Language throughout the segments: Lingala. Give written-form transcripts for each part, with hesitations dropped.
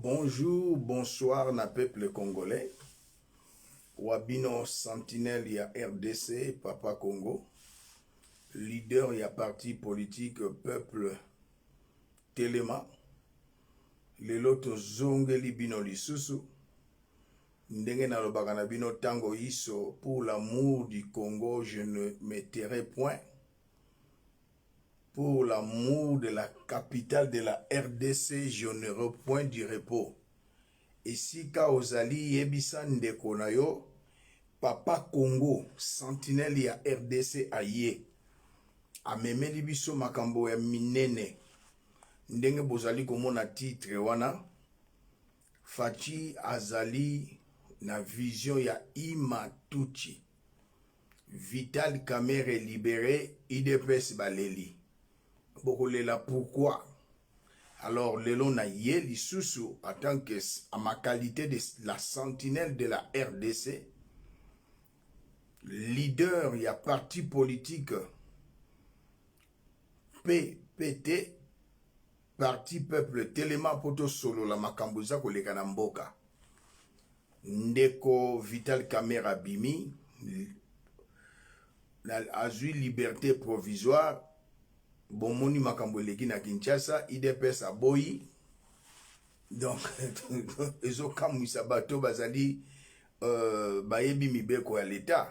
Bonjour, bonsoir na peuple congolais. Wabino sentinelle ya RDC, Papa Congo. Leader ya parti politique peuple Telema. Lelo tozongeli bino lisusu. Ndenge na lobaka na bino tango iso, pour l'amour du Congo, je ne me tairai point. Pour l'amour de la capitale de la RDC, je n'aurai point du repos. Et si ka ozali yebisa ndeko na yo, Papa Congo, sentinelle ya RDC aye, amemeli biso makambo ya minene, ndenge bozali komona titre wana, Fachi azali na vision ya Imatuchi. Vital Kamerhe libéré, IDPS baleli. Bokolela pourquoi? Alors, lelo na ye lisusu, en tant que, à ma qualité de la sentinelle de la RDC, leader ya parti politique PPT, parti peuple Telema poto solo la makambuza koleka na mboka. Ndeko Vital Kamerhe bimi, azui liberté provisoire, bomoni makambo eleki na Kinshasa, IDPS aboyi. Donc, ezo kamwisa bato bazali bayebi mibeko ya l'État.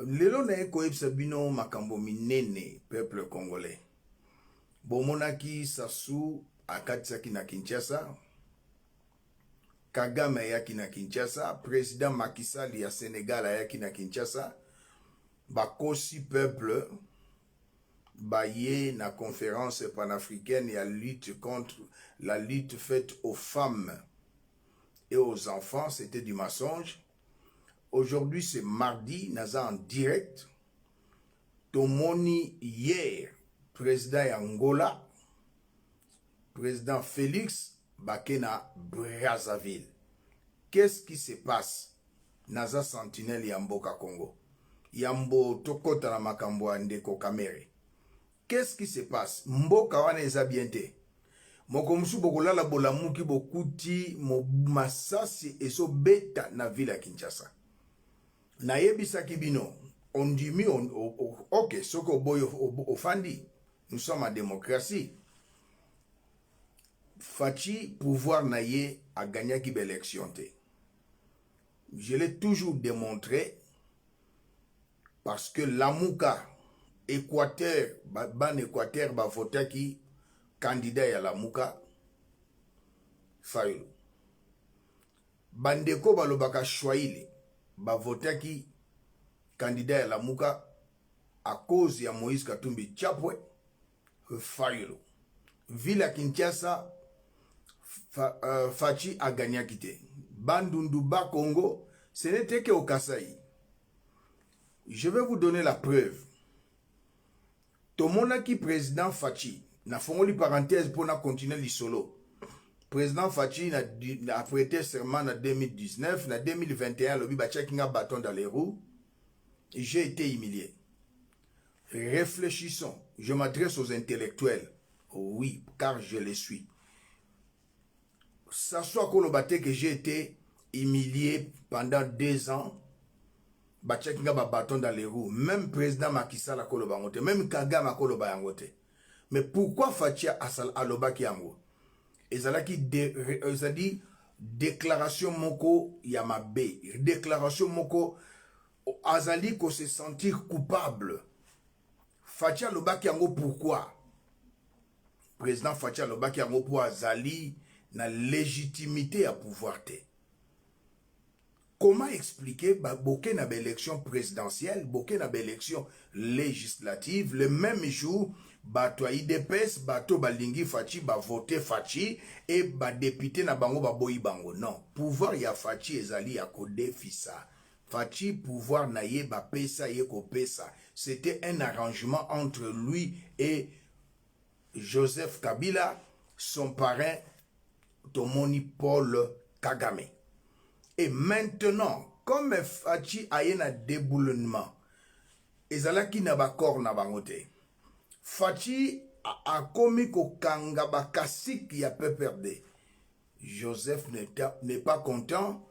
Lelo na eko yebisa bino makambo minene peuple congolais. Bomonaki Sassou akatisaki na Kinshasa, Kagame ayaki na Kinshasa, président Macky Sall ya Sénégal ayaki na Kinshasa, bakosi peuple baye na conférence panafricaine et à lutte contre la lutte faite aux femmes et aux enfants, c'était du mensonge. Aujourd'hui c'est mardi, naza en direct. Tomoni hier, président Angola, président Félix Bakena Brazzaville. Qu'est-ce qui se passe? Naza sentinelle Yamboka Congo. Yambo tokota na makambo ndeko Kamerhe. Qu'est-ce qui se passe? Mboka wana eza bien te. Moko musu bokolala bolamuki bokuti masasi eso beta na ville ya Kinshasa. Na yebisaki bino, on dit mi ok, soko boyo ofandi. Nous sommes en démocratie. Fachi pouvoir na ye a gagné qui élection te. Je l'ai toujours démontré parce que Lamuka Équateur, ban Équateur ba votaki candidat ya Lamuka Fayulu. Bandeko balobaka Shwaili ba votaki candidat ya Lamuka à cause ya Moïse Katumbi Chapwe Fayulu. Ville Kinshasa Fachi a gagné quitté. Bandundu ba Congo, ce n'était que au Kasaï. Je vais vous donner la preuve. Tomonaki président Fachi, na fongoli parenthèse pour na continuer li solo. Président Fachi a prêté serment en 2019, en 2021, le bibachekinga bâton dans les roues. J'ai été humilié. Réfléchissons. Je m'adresse aux intellectuels. Oui, car je les suis. Ça soit kolobate que j'ai été humilié pendant 2 ans. Bachekinga ba bâton dans les roues. Même président Macky Sall a koloba ngote. Même Kagame a koloba yangote. Mais pourquoi Fachi asal aloba ki yango? Ezalaki ezali déclaration moko yamabe. Déclaration moko azali ko se sentir coupable. Fachi aloba ki yango pourquoi? Président Fachi aloba ki yango pour azali na légitimité à pouvoir te. Comment expliquer boké na élection présidentielle, boké na élection législative, le même jour, bato IDPS, bato balingi Fachi, ba voté Fachi, et ba député na bango ba boyi bango. Non, pouvoir ya Fachi ezali ya kode fisa. Fachi pouvoir na ye ba pesa ye ko pesa. C'était un arrangement entre lui et Joseph Kabila, son parrain Tomoni Paul Kagame. Et maintenant, comme Fachi a un déboulonnement, ezalaki na bakor na bangote. Fachi a commis ko kanga bakasik ya PPRD. Joseph n'est pas content.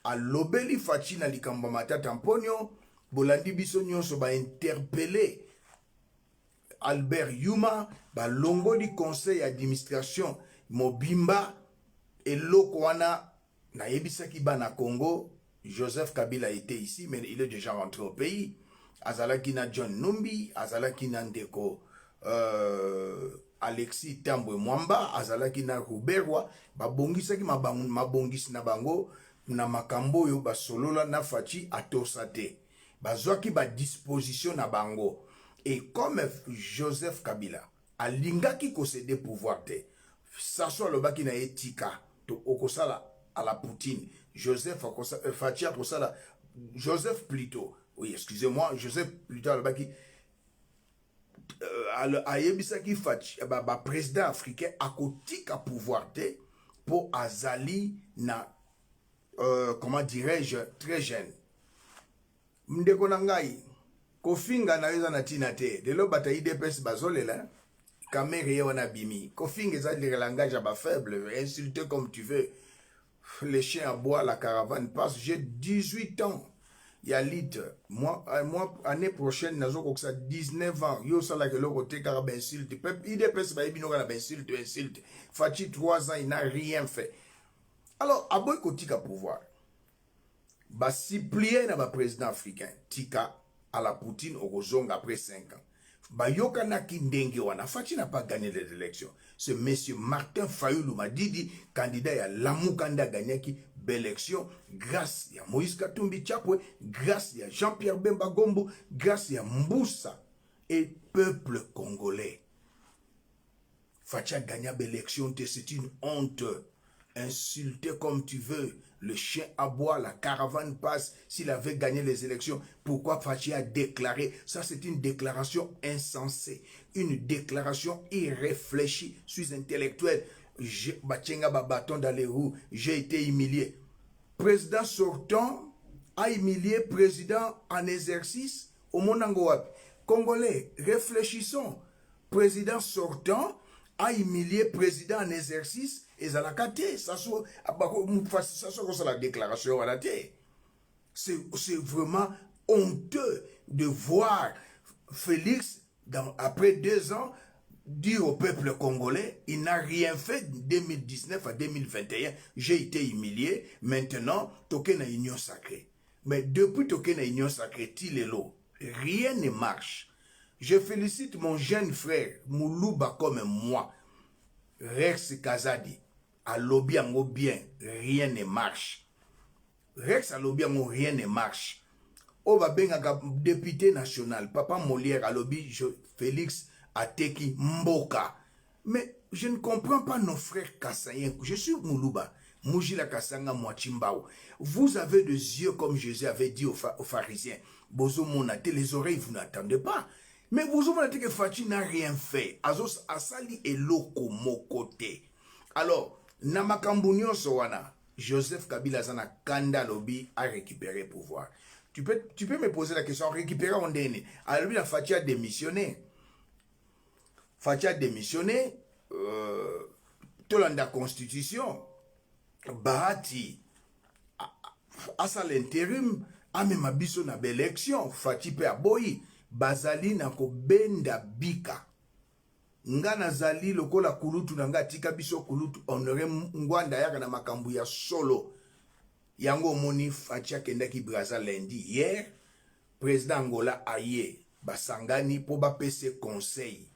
A lobeli fachi na likambo matata mponyo. Bolandi biso nyonso ba interpellé Albert Yuma, ba longo di conseil d'administration Mobimba et Lokwana na yebisaki bana Congo. Joseph Kabila était ici, mais il est déjà rentré au pays. Azalaki na John Numbi, azalaki na Ndeko Alexis Tambwe Mwamba, azalaki na Ruberwa, babongisaki mabongisi na bango na makambo yo basolola na fachi atosate. Bazwaki ba disposition na bango. Et comme Joseph Kabila alingaki kosede pouvoir te, saso alobaki na etika to okosala à la Poutine. Joseph fachi akosala Joseph plutôt. Oui, excusez-moi, Joseph plutôt alobaki ayebisaki fachi ba président africain akotika pouvoir te pour azali na comment dirais-je, très jeune. Mdeko na ngai kofinga na yoza na tina te de lo bata IDPS bazolela kamere ye wana bimi kofinga eza le langage à ba faible, insulter comme tu veux, les chiens à bois, la caravane passe. J'ai 18 ans. Ya lit moi année prochaine nazo koksa 19 ans yo sala ke lo côté car ben insulte peuple IDPS ba ebino kana ben insulte Fachi 3 ans il n'a rien fait. Alors aboy kotika pouvoir ba supplier na ba président africain tika à la Poutine au Rozong après 5 ans. Ba yokana ki ndenge wana Fachi n'a pas gagné les élections. Ce monsieur Martin Fayulu Madidi, candidat à Lamukanda gagnaki élection grâce à Moïse Katumbi Chapwe, grâce à Jean-Pierre Bemba Gombo, grâce à Mboussa et peuple congolais. Fachi a gagné l'élection, c'est une honte. Insulter comme tu veux, le chien aboie, la caravane passe. S'il avait gagné les élections, pourquoi Fachi a déclaré? Ça, c'est une déclaration insensée, une déclaration irréfléchie. Je suis intellectuel. J'ai bâton dans les roues. J'ai été humilié. Président sortant a humilié président en exercice au Monangoap. Congolais, réfléchissons. Président sortant a humilié président en exercice. Et ça l'a caté, ça soit la déclaration. C'est vraiment honteux de voir Félix, après 2 ans, dire au peuple congolais, il n'a rien fait de 2019 à 2021. J'ai été humilié. Maintenant, toqué na union sacrée. Mais depuis toqué na union sacrée, Tilelo, rien ne marche. Je félicite mon jeune frère, Moulouba comme moi, Rex Kazadi. À lobby en bien, rien ne marche. Rex à lobby en rien ne marche. On va bien député national, Papa Molière à lobby, Félix Ateki Mboka. Mais je ne comprends pas nos frères Kassaïens. Je suis Moulouba, Moujila Kassanga Mwachimbao. Vous avez des yeux comme Jésus avait dit aux pharisiens. Bozo Monate, les oreilles, vous n'attendez pas. Mais vous avez dit que Fachi n'a rien fait. Azos Asali et Loko Mokote. Alors, Namakambu nyonso wana, Joseph Kabila zana kanda lobby a récupéré pouvoir. Tu peux me poser la question, récupérer on dene. Alors lui, Fachi a démissionné. Fachi a démissionné. Tolanda constitution. Bahati. Asa l'intérim. Ame mabiso na l'élection. Fachi pe aboyi. Bazali na ko benda bika. Nga nazali lokola kulutu nanga tika biso kulutu honore ngwanda yaka na makambu ya solo yango moni Fachi akendaki Braza lundi hier président Angola aye basangani po bapese conseil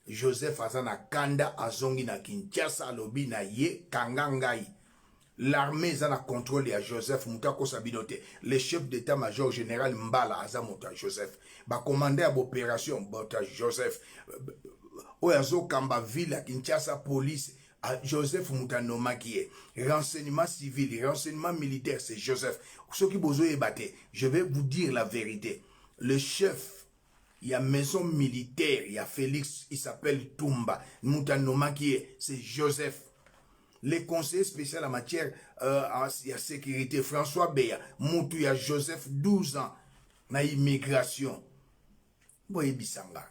Joseph azana kanda azongi na Kinshasa alobi na ye kangangai l'armée zana contrôle ya Joseph Moutako Sabinote le chef d'état-major général Mbala azamota Joseph ba commandeur d'opération bota Joseph Oyazo Kamba ville à Kinshasa police à Joseph Moutanomaki renseignement civil renseignement militaire c'est Joseph ceux qui besoin ébatté je vais vous dire la vérité le chef il y a maison militaire il y a Félix il s'appelle Tumba Moutanomaki c'est Joseph les conseillers spéciaux en matière il y a sécurité François Beya Moutou il y a Joseph 12 ans na immigration Boye Bisanga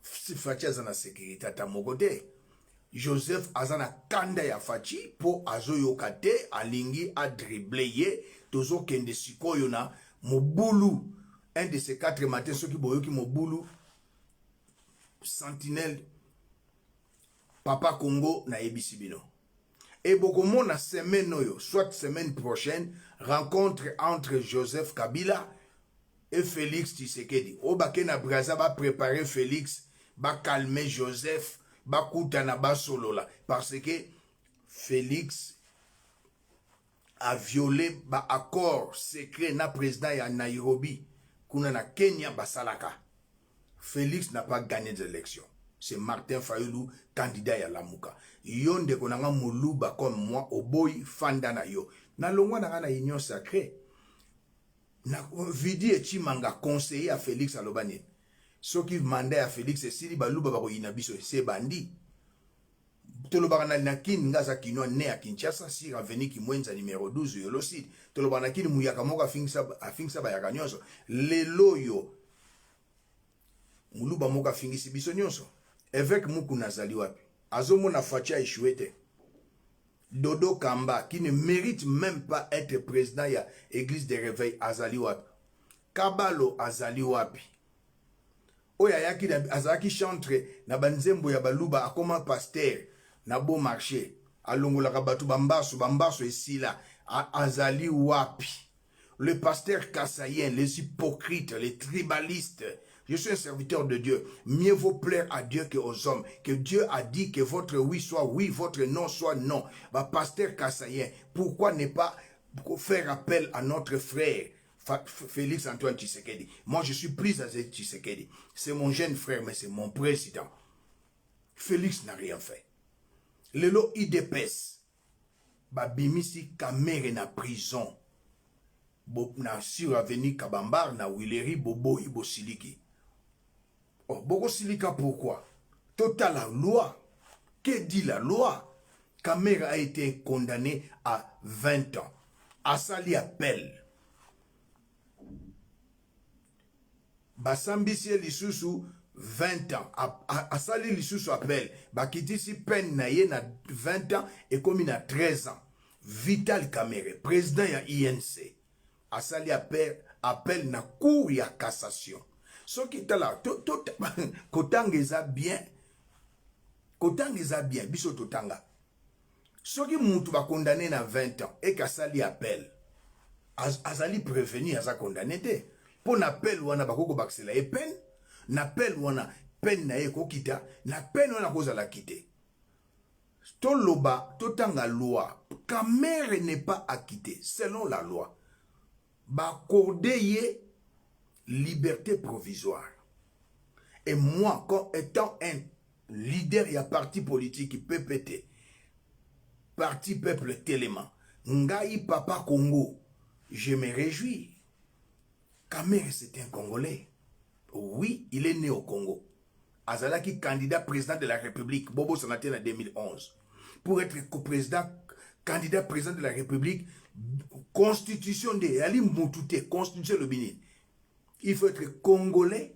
si Fachi a la sécurité à ta mogote, Joseph azana kanda ya fachi po azoyoka te alingi adrible ye tozo kende sikoyo na mobulu un de ces 4 matins soki boyoki mobulu sentinelle Papa Congo na yebisi bino. Et bokomona semaine oyo, soit semaine prochaine, rencontre entre Joseph Kabila et Félix Tshisekedi. O bake na Braza ba préparer Félix, ba calmer Joseph, ba kutana ba solola. Parce que Félix a violé ba accord secret na président ya Nairobi. Kuna na Kenya basalaka. Félix n'a pas gagné des élections. C'est Martin Fayulu, candidat ya Lamuka. Yonde konanga muluba comme moi, oboy fanda na yo. Na longwa na union sacrée. Na vidi echimanga conseiller à Félix Alobani. Soki mandat à Félix esili baluba bako inabiso c'est bandi. Tolobana na kin ngaza kinwa ne à Kinshasa si raveni ki mwenza numéro 12 yo losi. Tolobana kin muyaka moka afingsa ba yakanyoso. Lelo yo muluba moka fingisi biso nyonso. Évêque Moukou nazali wapi. Azomo na facha échoué. Dodo Kamba, qui ne mérite même pas être président ya église de réveil azali wapi. Kabalo azali wapi. Oya yaki azaki chantre na banzembo ya baluba akoma pasteur na beau marché. Alongola kabatu bambaso esila azali wapi. Le pasteur Kassayen, les hypocrites, les tribalistes. Je suis un serviteur de Dieu. Mieux vaut plaire à Dieu qu'aux hommes. Que Dieu a dit que votre oui soit oui, votre non soit non. Bah, pasteur Kassayen, pourquoi ne pas faire appel à notre frère Félix Antoine Tshisekedi? Moi, je suis pris à Tshisekedi. C'est mon jeune frère, mais c'est mon président. Félix n'a rien fait. Lelo IDPS. Bah, bimisi kamere na prison. Na sur avenue Kabambar, na Wileri, Bobo, Ibo Siliki. Oh, Bobo Silika, pourquoi? Total la loi. Que dit la loi? Kamera a été condamné à 20 ans. Asali appel. Basambisi Lisusu 20 ans. Asali Lisusu appel. Bakitisi peine na ye na 20 ans et comme il a 13 ans. Vital Kamere, président ya INC. Asali appel na cour ya cassation. Ce qui est là, kotangeza bien, biso totanga. Ce qui moutou va condamner na 20 ans et qu'asali appel, azali prévenu aza condamné te. Pour n'appel wana bakoko baksela e peine, n'appel wana peine na eko kita, na peine wana koza la quitter. Toloba, totanga loi, Kamere n'est pas acquitté selon la loi. Baccorder liberté provisoire. Et moi, comme étant un leader et un parti politique PPT, Parti Peuple Téléman, Ngaï Papa Congo, je me réjouis. Kamere, c'est un Congolais. Oui, il est né au Congo. Azalaki, candidat président de la République, Bobo Sanaté en 2011. Pour être candidat président de la République, constitution de Ali Moutouté, constitution le Bénin. Il faut être Congolais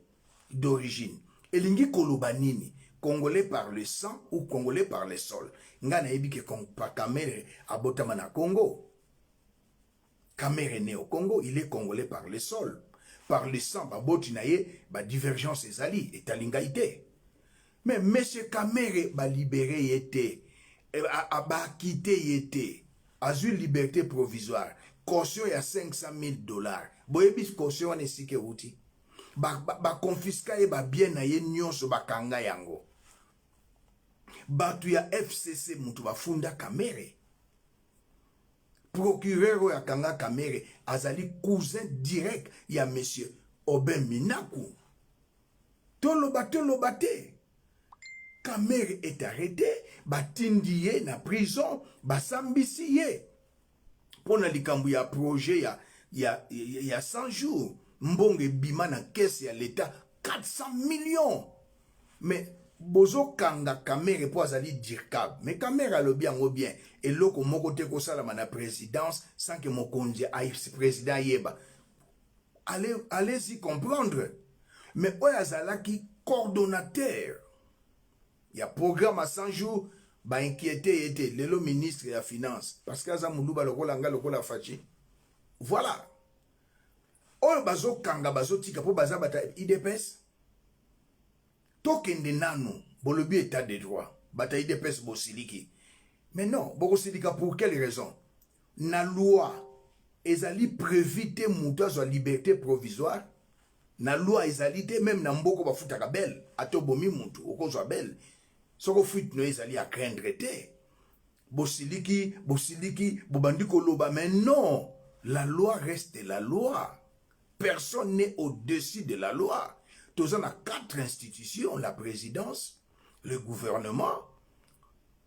d'origine. Et lingi kolobanini, Congolais par le sang ou Congolais par le sol. Ngana ebi ke Kamere abotamana Congo. Kamere est né au Congo, il est Congolais par le sol. Par le sang, babotinaye, ba divergence ezali, et talingaïté. Mais M. Kamere ba libéré yete, ba quitté yete, azul liberté provisoire. Caution ya $500,000. Boyebis caution wane sike uti. Ba confisca ye ba bien na ye nyonso ba kanga yango. Batu ya FCC mutu ba funda Kamere. Procureur ya kanga Kamere azali cousin direct ya monsieur Oben Minaku. Toloba te. Kamere est arrêté, batindi ye na prison, basambisi ye. Pour na likambu ya projet ya 100 jours. Mbonge bima na caisse ya l'État 400 millions. Mais bozo kanga Kamere po azali dirkab. Mais Kamere a le bien au bien. Et loko moko te ko sala na présidence sans que mokonzi aille président yeba. Allez-y comprendre. Mais oyazala qui coordonnateur. Il y a programme à 100 jours. ba inquiété était le ministre de la finance parce que aza muluba lokola nga lokola fachi. Voilà. Oyo bazo kanga bazo tika po baza bata IDPS. Tokende nanu bolobi état de droit. Bata IDPS bosiliki. Mais non, bosilika pour quelle raison? Na loi ezali prévité muta zo liberté provisoire. Na loi ezali te même na mboko bafutaka bel atobomi muntu okozwa bel. Soko fuite no ezali à craindre te. Bosiliki, bobandi koloba, mais non, la loi reste la loi. Personne n'est au-dessus de la loi. Tous en a 4 institutions, la présidence, le gouvernement,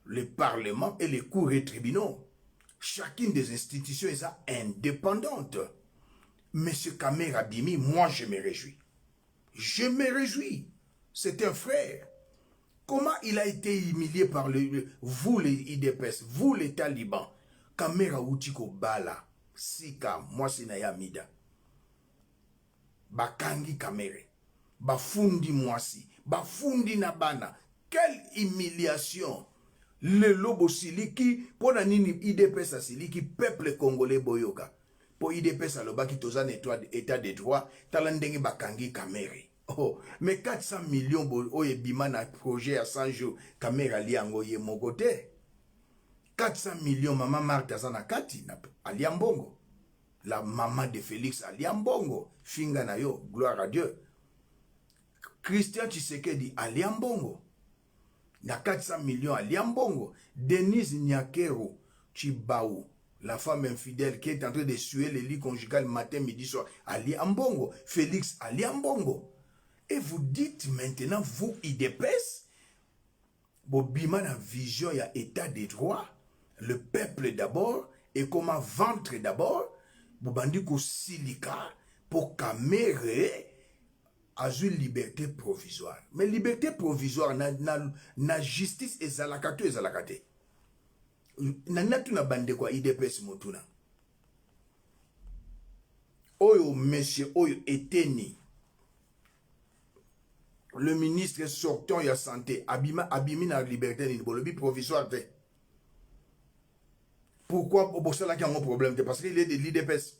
le parlement et les cours et tribunaux. Chacune des institutions est indépendante. Monsieur Kamer Abimi, moi je me réjouis. Je me réjouis. C'est un frère. Comment il a été humilié par vous les IDPS, vous les talibans. Kamera Outiko Bala, Sika, moi c'est Nayamida. Bakangi Kamere, Bafundi Mwasi, Bafundi Nabana. Quelle humiliation! Le lobo siliki, pour la nini IDPS a siliki, peuple congolais boyoka. Pour IDPS a loba qui tozan état de droit, talandenge Bakangi Kamere. Oh, mais 400 millions oye bimana projet à 100 jours, Kamera liango ye mogote. 400 millions, maman Martha Zanakati, aliambongo. La maman de Félix aliambongo. Finga na yo, gloire à Dieu. Christian Tshisekedi aliambongo. Na 400 millions aliambongo. Denise Nyakero Chibaou, la femme infidèle qui est en train de suer le lit conjugal matin, midi, soir, aliambongo. Félix aliambongo. Et vous dites maintenant, vous, IDPS, Bobima na vision, il y a état de droit, le peuple d'abord, et comment ventre d'abord, Bobandiko Silika, pour Kamere, a une liberté provisoire. Mais liberté provisoire, na justice et zalakato et zalakate. Nanatu na bande kwa IDPS motuna. Oyo, monsieur, oyo, eteni. Le ministre sortant de la santé, abîmé la liberté, il provisoire. Pourquoi pour cela qu'il y a un problème? Parce qu'il est de l'IDPS.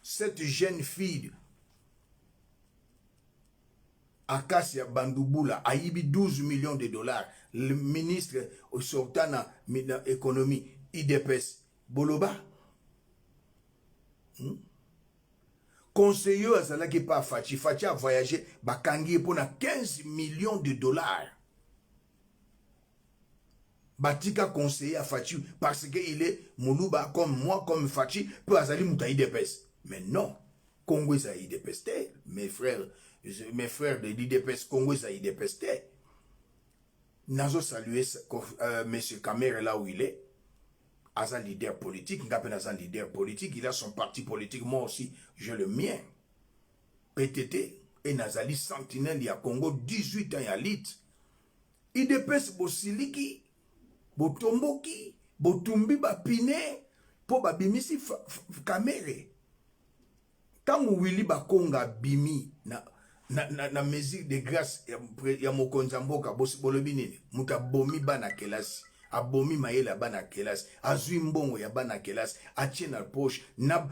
Cette jeune fille, Akasia Bandouboula, a eu 12 millions de dollars. Le ministre sortant de l'économie, IDPS, Boloba. Conseiller à cela qui pas Fachi. Fachi a voyagé, Bakangi pour 15 millions de dollars. Batika conseiller à Fachi parce qu'il est Moulouba comme moi, comme Fachi, peut azali mouta IDPS. Mais non, Congo est à IDPS. Mes frères de l'IDPS, Congo est à IDPS. Nazo saluer monsieur Kamer là où il est. As un leader politique, il a son parti politique, moi aussi, j'ai le mien. PTT, et Nazali Sentinelle, il y a Congo, 18 ans, il y a lit. IDPS, Bosiliki, Botomboki, Botumbi, Bapine, Po Babimisi, Kamere. Tant que Willy Bakonga bimi, na mesure de grâce, ya Mokonzamboka, Bolobinini, Muta Bomi Bana Kelasi. Abomi maela bana kelas, azui mbongo ya bana kelas, atie na poche, na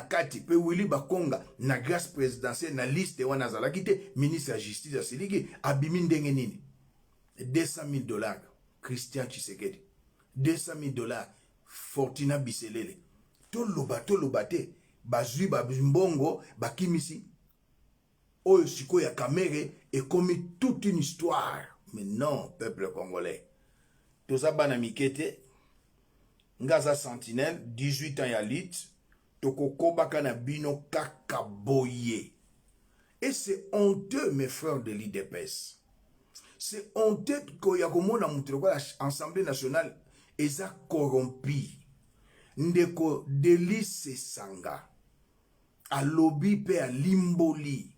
kati, pe Willy Bakonga, na grâce présidentielle, na liste wana zalaki te, ministre de la justice asiliki, abimi ndenge nini. 200 000 dollars, Christian Tshisekedi. 200 000 dollars, Fortuna Biselele. Toloba te, bazui mbongo, bakimisi. Oyo siko ya Kamere, et commis toute une histoire. Mais non, peuple congolais. Tout ça, Banamikete, Ngaza Sentinelle, 18 ans yalit, Tokoko Bakanabino Kakaboye. Et c'est honteux, mes frères de l'IDPS. C'est honteux qu'il y a comme l'Assemblée nationale, ils ont corrompu. Ndeko Delice Sanga, à lobby pe à Limboli,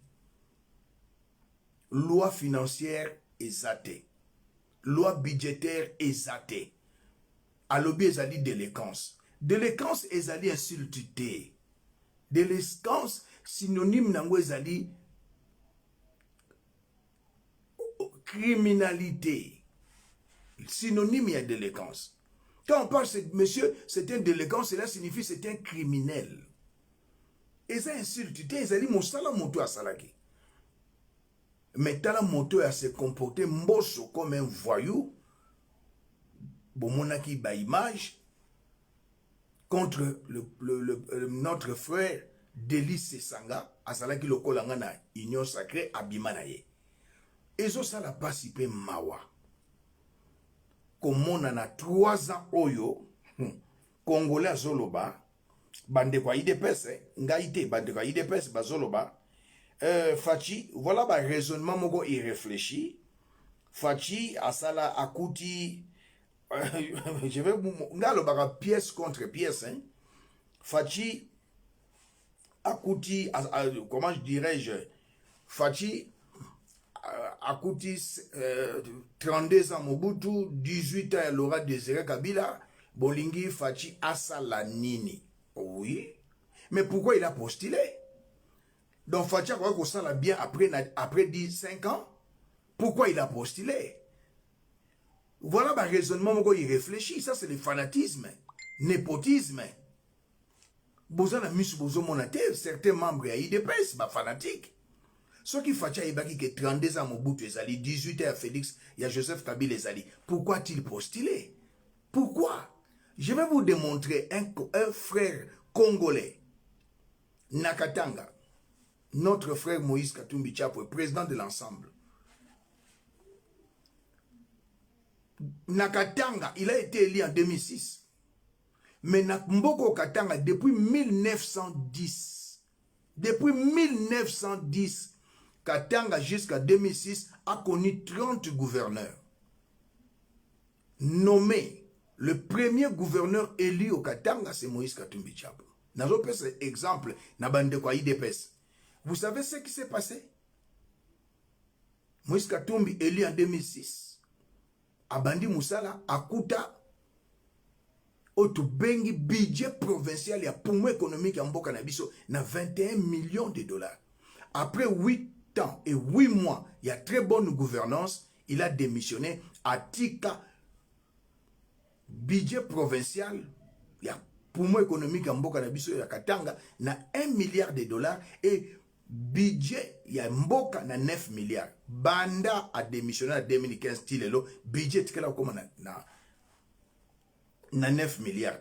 loi financière exatée. Loi budgétaire exatée. À lobby ezali délinquance. Délinquance ezali insulté. Délinquance synonyme nango ezali criminalité. synonyme ya délinquance. Quand on parle de monsieur, c'est un délinquant, cela signifie c'est un criminel. Et ça insulte, ils ont dit mon sala moto à salaki. Mais tala moto à se comporter mbosso comme un voyou, bomonaki ba image, contre notre frère Délice Sanga, à salaki le kolanga na union sacrée abimanaye. Et ça la participé mawa. Comme on en a 3 ans oyo, Congolais zoloba, bande kwa IDPS, ngaïté, bande kwa IDPS, bazoloba, Fachi, voilà ba raisonnement moko irréfléchi. Fachi, asala akuti, je vais vous, ngalo pièce contre pièce, hein. Fachi, akuti, comment je dirais-je, Fachi, Akouti 32 ans Mobutu, 18 ans Laurent Désiré Kabila, Bolingi Fachi Asala Nini. Oui, mais pourquoi il a postulé? Donc Fachi a quoi ça bien après 5 ans? Pourquoi il a postulé? Voilà le raisonnement il réfléchit, ça c'est le fanatisme, népotisme. Bozana misu bozo monate, certains membres à IDPS, bah fanatiques. Ce qui fait que 32 ans Mobutu ezali, 18 ans à Félix, il y a Joseph Kabila ezali. Pourquoi a-t-il postulé? Pourquoi? Je vais vous démontrer un frère congolais, Nakatanga, notre frère Moïse Katumbi Tchapo, président de l'ensemble. Nakatanga, il a été élu en 2006. Mais Mboko Katanga, depuis 1910, Katanga jusqu'à 2006 a connu 30 gouverneurs. Nommé le premier gouverneur élu au Katanga, c'est Moïse Katumbi Tchapo. Dans un exemple, vous savez ce qui s'est passé? Moïse Katumbi élu en 2006. Abandi Moussala, Akuta, Otubengi, budget provincial et poumon économique en Mboka Nabiso, na 21 millions de dollars. Après 8 ans et 8 mois, il y a très bonne gouvernance, il a démissionné à Tika, budget provincial, il y a poumon économique en Mboka Nabiso, il y a Katanga, na 1 milliard de dollars et budget, il y a Mboka na 9 milliards. Banda a démissionné en 2015, budget tikela comme na 9 milliards.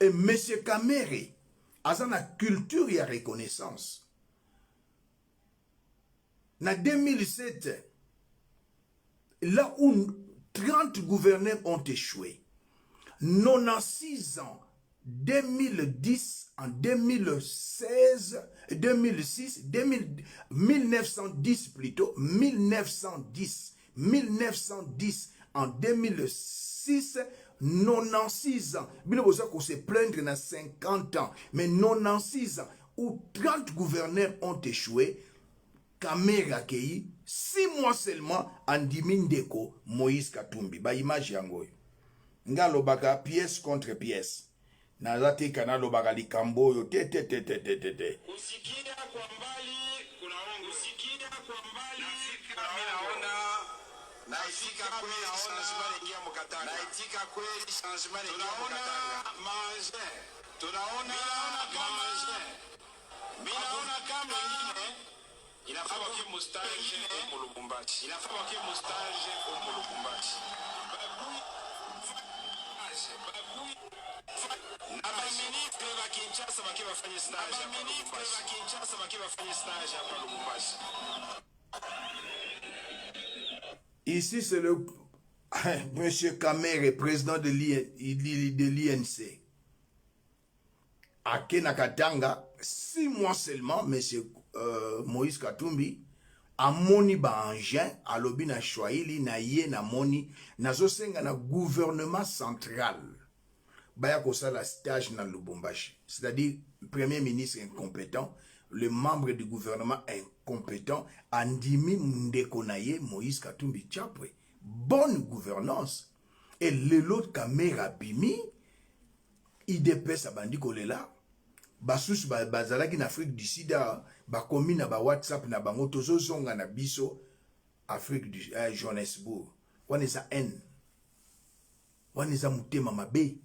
Et M. Kamere, a la culture et la reconnaissance. En 2007, là où 30 gouverneurs ont échoué, 96 ans, 2010, en 2016, 2006, 1910 plutôt, 1910 en 2006, 96 ans. Il faut se plaindre dans 50 ans, mais 96 ans où 30 gouverneurs ont échoué, Kamere accueilli 6 mois seulement en Dimindeko, Moïse Katumbi. Ba image yangoy. Nga lobaka pièce contre pièce. Nazate kana lobaka likambo yo te. Usikia kwa mbali kuna ongo. Usikia kwa mbali naona naitika kweli changement ingia mkatanga. Naitika kweli changement ingia mkatanga. Manger. Tunaona manger. Minaona kama ingine inafaa kwa mustage au Lubumbashi. Inafaa kwa mustage au Lubumbashi. Abaministre wa Kinshasa wakiwa wafanye stage. Abaministre wa Kinshasa wakiwa wafanye stage hapa Lubumbashi. Ici, c'est le Monsieur Kamere, président de l'INC. À Kenakatanga, 6 mois seulement, Monsieur Moïse Katumbi a moni ba engin, a lobi na Swahili, na ye na moni, na zosenga na gouvernement central. Baya kosala stage na Lubumbashi. C'est-à-dire, premier ministre incompétent, le membre du gouvernement incompétent, Andimi Mndekonaye, Moïse Katumbi Tchapo. Bonne gouvernance. Et l'autre Kamera Bimi, IDPS Abandi Kolela, Basus Bazalaki en Afrique du Sud, Bakomi na ba WhatsApp na bango tozo zonga na biso Afrique du Johannesburg. On est ça N. Waneza mutema mabe.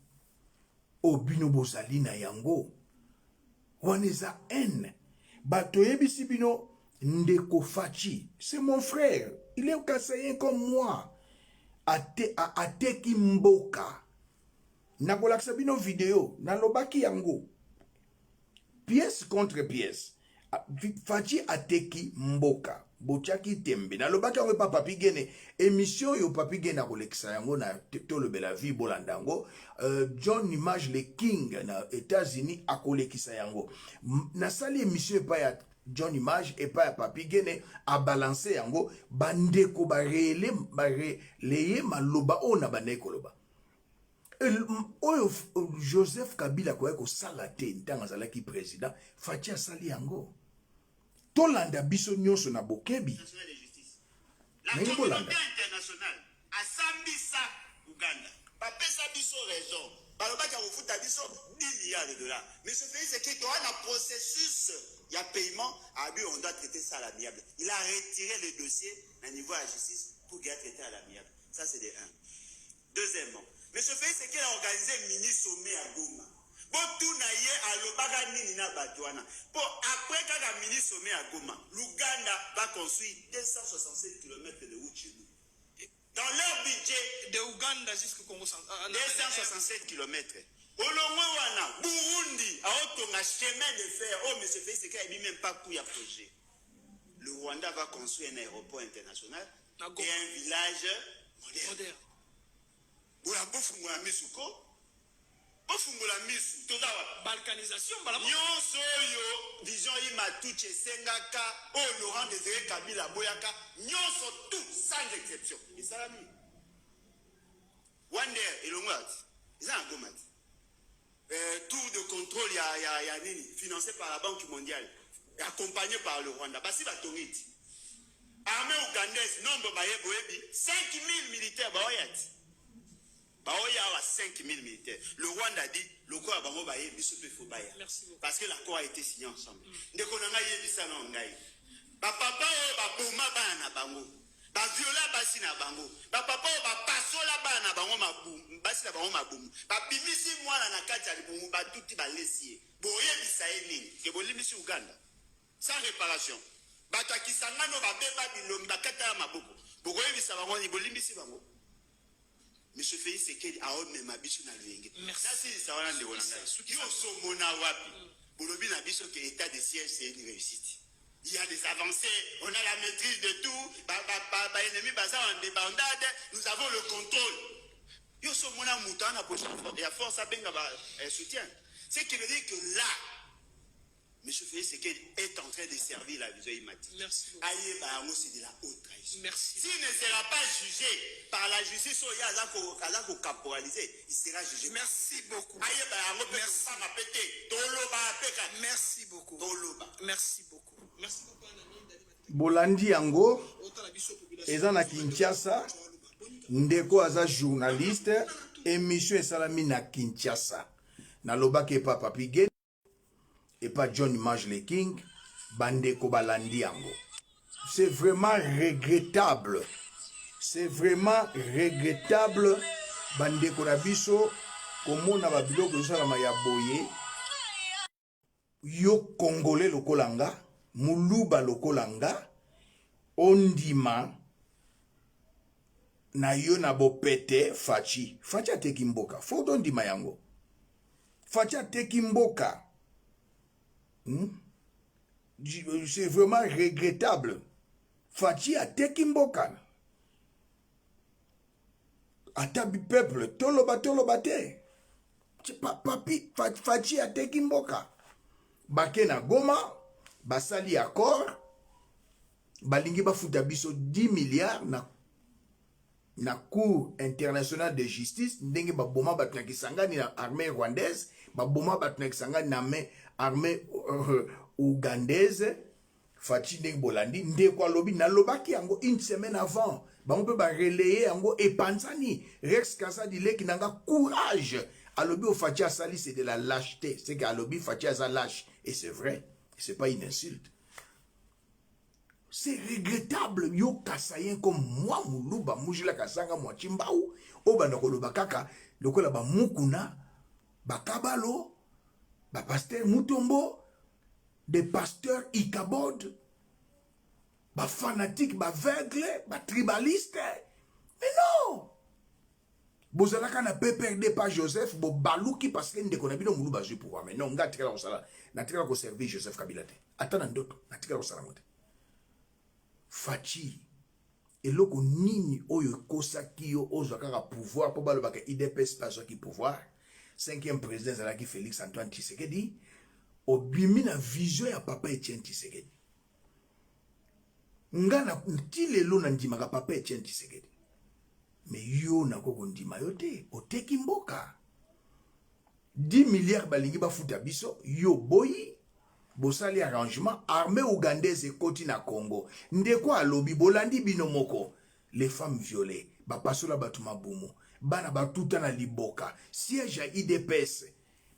Obino bozali na yango. Waneza haine. Bato yebisi bino Ndeko Fachi. C'est mon frère. Il est Kassayen comme moi. Ateki mboka. Nakolakisa bino video. Nalobaki yango. Pièce contre pièce. Fachi ateki mboka. Bochaki tembe. Nalobaki yango pa Papi Gene. Émission yo Papi Gene nakolekisa yango na tolobela vie bolandango. John Image le King na États-Unis akolekisa yango. Nasali émission pa ya John Image et pas Papi Gene a balancé yango bandeko leye maloba ona bandeko loba. Oyo Joseph Kabila kwa ko salate ntanga zalaki président Fachi asali yango. Tolanda biso nyonso na bokebi. La communauté internationale a sambisa Uganda. Bapesa biso raison. Balobaki akofuta biso 10 milliards de dollars. Mais ce pays c'est qu'il y a un processus. Il y a paiement, on doit traiter ça à l'amiable. Il a retiré le dossier à niveau de la justice pour qu'il traité à l'amiable. Ça, c'est de 1. Deuxièmement, M. Félix c'est qu'il a organisé un mini-sommet à Goma. Bon, tout n'a yé à l'Obaga Nina Batouana. Bon, après qu'il y a un mini-sommet à Goma, l'Ouganda va construire 267 km de route chez nous. Dans leur budget, de Ouganda jusqu'au Congo central. 267 km. Olongwana, Burundi, a un chemin de fer. Oh, M. Félix Sekedi n'a même pas pour y projet. Le Rwanda va construire un aéroport international et un village moderne. Pour la bouffe, on a mis sous quoi? Balkanisation, nyonso yo vision Imatuche Sengaka, oh Laurent Désiré Kabila Boyaka, nyonso tout sans exception. Et ça l'a mis. One day, et ils ont un gomat. Tour de contrôle, il y a financé par la Banque mondiale, et accompagné par le Rwanda. Basi Batoniti. Armée ougandaise, nombre de 5 000 militaires. Baoya a 5 000 militaires. Le Rwanda dit, le quoi a bango baye, biso pe fo baya. Parce que l'accord a été signé ensemble. Ndeko nanga yebisa na ngai. Ba papa o ba boma bana bango. Ba viola basi na bango. Ba papa o ba pasola bana bango mabu, basi na bango mabumu. Ba bimisi mwana na kati ya libumu ba tuti ba lesie. Boye bisa nini? Ke bolimisi Uganda. Sans réparation. Ba takisanga no ba beba bilombi ba kata ya maboko. Boye bisa bango ni bolimisi bango. Monsieur Félix Sekedi a homme ma biso na luenge. Merci ça wana ndeko na ngai. Yo so mona wapi. Bolobi na biso que état de siège c'est une réussite. Il y a des avancées, on a la maîtrise de tout. Ennemi baza en débandade, nous avons le contrôle. Yo so mona muta na position et à force à benga soutien. C'est qui veut dire que là M. Félix Sekedi est en train de servir la vision Imati. Merci. C'est de la haute trahison. Merci. S'il ne sera pas jugé par la justice, il sera jugé. Merci beaucoup. Merci. Merci beaucoup. Merci beaucoup. Merci beaucoup. Bolandi yango eza na Kinshasa, ndeko aza journaliste, émission esalami na Kinshasa. Na lobaki pa Papi Gene et pas John Image le King, bandeko balandi yango. C'est vraiment regrettable. C'est vraiment regrettable. Bandeko na biso komona ba biloko esalama ya boye. Yo Congolais lokolanga, muluba lokolanga, ondima na yo na bopete Fachi. Fachi ateki mboka. Foto ondima yango. Fachi ateki mboka. C'est vraiment regrettable. Fachi ateki mboka. Atabi peuple toloba te. Papi Fachi ateki mboka. Bake na Goma, basali accord, balingi bafuta biso 10 milliards na Cour internationale de justice, ndenge baboma batu na kisangani na armée rwandaise, baboma batu na kisangani na armée ougandaise. Fachi ndenge bolandi, ndeko alobi na lobaki yango une semaine avant, bango pe ba relayer yango epanzani, Rex Kasadi leki nanga courage. Alobi au Fachi Asali, c'est de la lâcheté. C'est qu'Alobi Fachi Asali lâche. Et c'est vrai. C'est pas une insulte. C'est regrettable. Yo Kassayen comme moi, Moulouba, Moujila Kassanga, moi, Chimbaou. o banda koloba kaka lokola ba mukuna ba kabalo ba pasteur Mutombo des pasteurs ikabod ba fanatique ba aveugle ba tribaliste mais non bozalaka na PPRD pas Joseph bo baluki parce que ndeko na bino mulu bazui pouvoir mais non nga tikala kosala na tikala ko servir Joseph Kabila te atana ndoto na tikala kosala ngote fachi eloko nini oyo kosaki yo ozwaka pouvoir po balobaka IDPS pasaki pouvoir 5e président zalaki Félix Antoine Tshisekedi obimi na vision ya papa Etienne Tshisekedi ngana ntilelo na ndimaka papa Etienne Tshisekedi mais yo na koko ndima yo te oteki mboka 10 milliards balingi bafuta biso yo boyi bosali arrangement armée ougandaise ekoti na Congo ndeko alobi bolandi bino moko les femmes violées bapasola batu mabumu bana batuta na liboka siège ya IDPS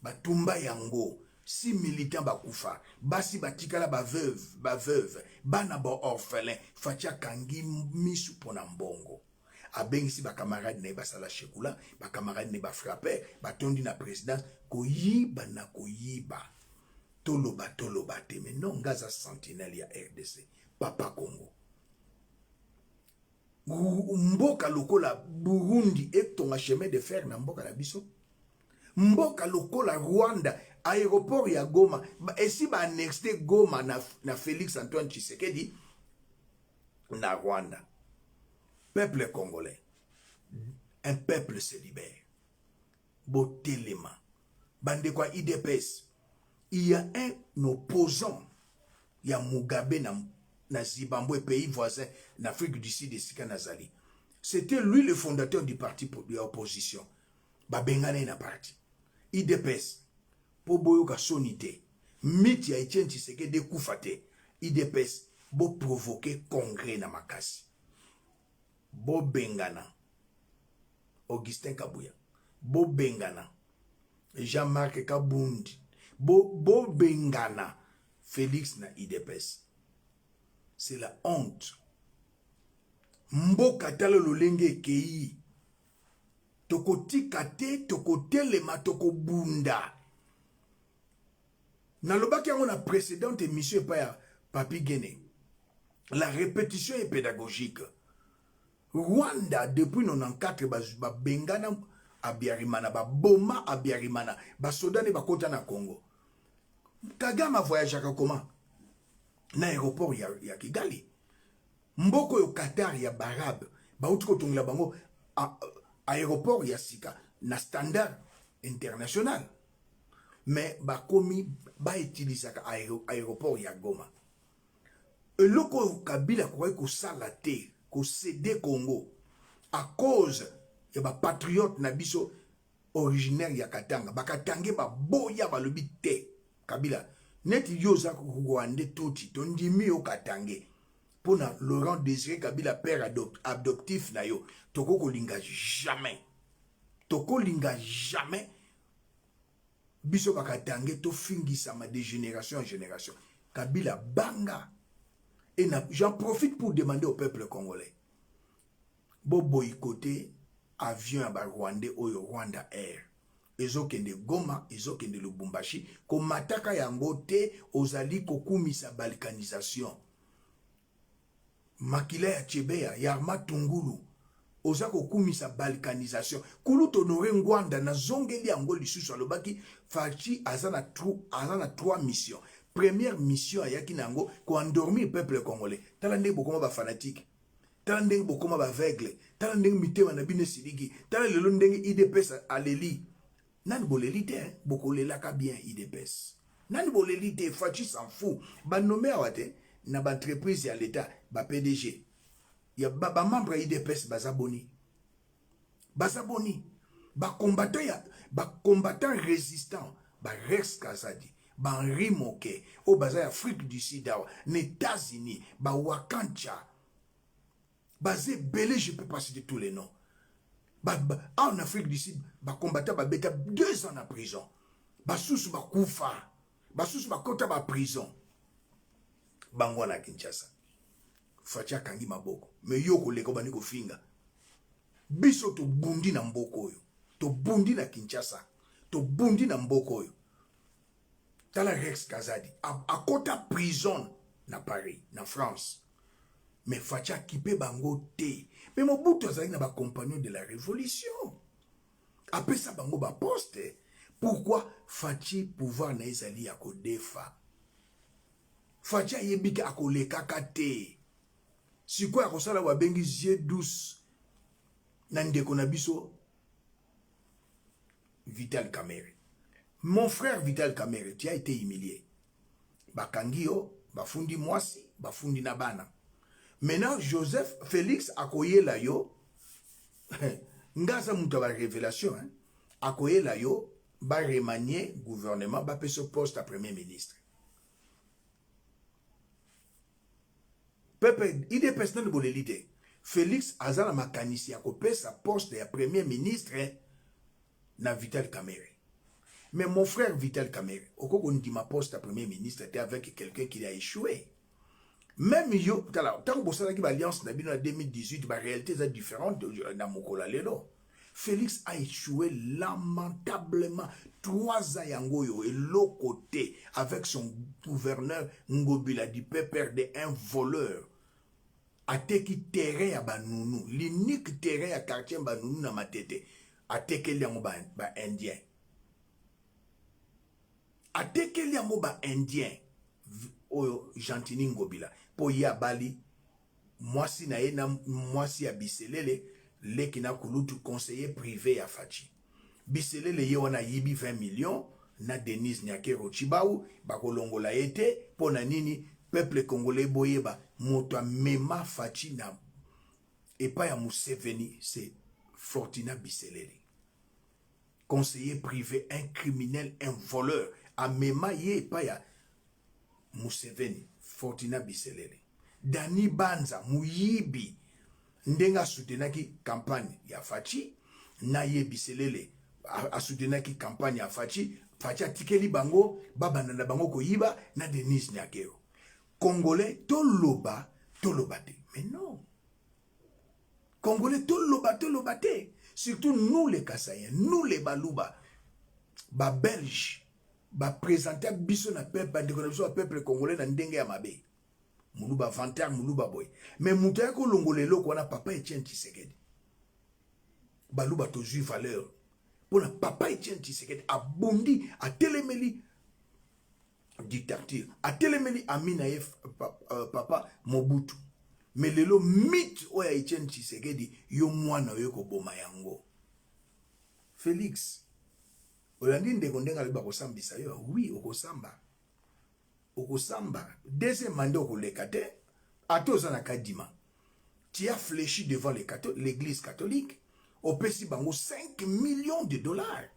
batumba yango si militant bakufa basi batikala ba veuve bana ba orphelin fatia kangi misu pona mbongo abengisi ba camarade ne basala shekula ba camarade ne ba frapper batondi na présidence koyiba na koyiba toloba te mais non ngaza sentinelle ya RDC papa Congo mboka lokola Burundi etonga chemin de fer na mboka na biso mboka lokola Rwanda aéroport ya Goma esi ba annexé Goma na Félix Antoine Tshisekedi na Rwanda. Peuple congolais, un peuple se libère. Botelema, bande kwa IDPS, il y a un opposant, il y a Mugabe na Zimbabwe, pays voisin, en Afrique du Sud et Sika Nazali. C'était lui le fondateur du parti de l'opposition. Babengane na parti. IDPS, po boyoka sonité, miti ya Etienne Tshisekedi kufate. IDPS, bo provoquer congrès na makasi. Bo bengana Augustin Kabuya, bo bengana Jean-Marc Kabundi, bo bengana Félix na IDPS. C'est la honte. Mboka talo lolenge kei tokotika te tokotelema tokobunda. Nalobaki yango na précédente émission pa ya Papi Guéné. La répétition est pédagogique. Rwanda depuis 94 ba bengana abiarimana ba boma abiarimana ba sodane ba kota na Congo. Kagame voyage comment na aéroport ya Kigali. Mboko yo Qatar ya Barab ba utiko tongla bango aéroport ya Sika na standard international. Mais ba komi ba utilisaka aéroport ya Goma. Eloko Kabila ko sala te ko céder Congo à cause ya ba patriote na biso originaire ya Katanga bakatange ba boya ba lobi te Kabila net yoza ko Rwanda toti tondimi o Katange pona Laurent Désiré Kabila père adoptif na yo toko linga jamais biso bakatange to fingisa ma de génération en génération Kabila banga. Et j'en profite pour demander au peuple congolais. Bo boycotter avion à Rwanda ou Rwanda Air. Ezokende Goma, ezokende Lubumbashi. Komataka yangote ozali kokumisa balkanisation. Makila ya Chebea, Yarma Tungulu. Oza kokumisa balkanisation. Kulu tonore Ngwanda na zongeli yango lisusu alobaki fachi azana 3 missions. Première mission à Yakinango, ko endormir le peuple congolais. Talande bokoma ba fanatique. Talande bokoma ba aveugle. Talande mitema na bine siligi. Talande lelo ndenge IDPS aleli. Nani boleli te, bokolela ka bien IDPS. Nani boleli te, Fachi s'en fout. Ba nommé awate na ba entreprise ya l'état, ba PDG. Ya ba membre IDPS bazaboni. Bazaboni. Ba combattant résistant, ba Rex Kazadi. Henri Moke, au bazar Afrique du Sud, aux États-Unis, Wakancha, basé Belé, je peux pas citer tous les noms. En Afrique du Sud, combattant beta 2 ans en prison. Sous Koufa, sous Kota prison. Bangwana Kinshasa. Fatia Kangi Maboko. Mais yoko leko baniko finga. biso to bundi na mboko oyo, to bundi na Kinshasa, to bundi na mboko oyo. Tala Rex Kazadi akota prison na Paris, na France. Mais Facha kipe bango te. Mais Mobutu azali na ba compagnon de la révolution. Après ça bango ba poste. Pourquoi Fachi pouvoir na ezali ya kodefa? Facha yebika akoleka kate. Si quoi akosala wa bengi yeux douce. Na ndeko na biso Vital Kamerhe. Mon frère Vital Kamerhe, tu as été humilié. Bakangio, bafundi mwasi, bafundi nabana. Maintenant, Joseph Félix akoye la yo. Ngaza muta ba révélation, hein. Akoye la yo, ba remanier gouvernement, ba peso poste à premier ministre. Pepe, il est personne de bolélité. Félix azala makanisi akopesa poste ya premier ministre na Vital Kamerhe. Mais mon frère Vital Kamerhe, au cours de ma poste à premier ministre, était avec quelqu'un qui a échoué. Même yo, tant que vous avez l'alliance en 2018, la réalité est différente de Mokola Lelo. Félix a échoué lamentablement. 3 ans yangoyo et l'autre côté, avec son gouverneur Ngobila du père de un voleur. A teki terrain à Banounou, l'unique terrain à quartier Banounou na matete. A teki liango ba indien. A teki liango ba indien. Oyo Gentini Ngobila. Po ya bali, mwasi na ye na mwasi ya Biselele, le kina kulutu conseiller privé ya Fachi. Biselele ye wana yibi 20 millions, na Denise Nyakero Chibau, bakolongola ete, po na nini, peuple congolais boyeba, moto mema Fachi na, epa ya Museveni, c'est Fortina Biselele. Conseiller privé, un criminel, un voleur, a mema ye epa ya Museveni, Fortina Biselele. Dani Banza, Muyibi, ndenga soutenaki campagne ya Fachi, na ye Biselele, a soutenaki campagne ya Fachi, Fachi atikeli bango, baba na bango koyiba, na Denise Nyakero. Congolais, toloba te. Mais non. Congolais, toloba te. Surtout nous les Kassaïens, nous les Balouba, ba Belges, ba présenter biso na peuple congolais na ndenge ya mabe. Muluba vanter, muluba boy. Mais moutaya ko longolelo ko na papa Etienne Tshisekedi. Baluba tozui valeur. Pona papa Etienne Tshisekedi a bondi, a telemeli dictature, a telemeli Aminaef papa Mobutu. Mais lelo mythe oya Etienne Tshisekedi yo mwana yo ko boma yango. Félix Olandi ndeko ndenga liba kosambisa yo, oui, okosamba. Okosamba. Deuxième mandat okoleka te, atoza na kadima. Tu as fléchi devant l'église catholique, opesi bango 5 millions de dollars.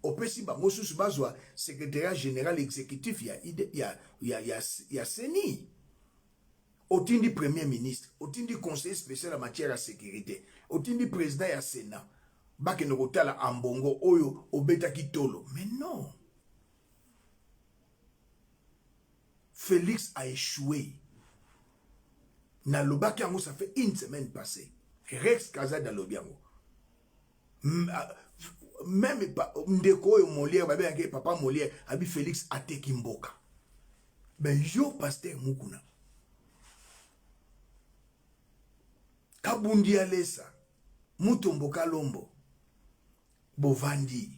Opesi bango sous bazwa secrétaire général exécutif ya Seni. Otindi premier ministre, otindi conseiller spécial en matière de sécurité, otindi président ya Sénat. Bake no kotala ambongo oyo obeta kitolo. Mais non. Félix a échoué. Na lobaki yango ça fait 1 semaine passée. Rex Kazadi alobiango. Même ndeko oyo Molière babe yake papa Molière abi Félix ateki mboka. Ben yo pasteur Mukuna. Kabundi alesa. Mutomboka lombo. Bovandi.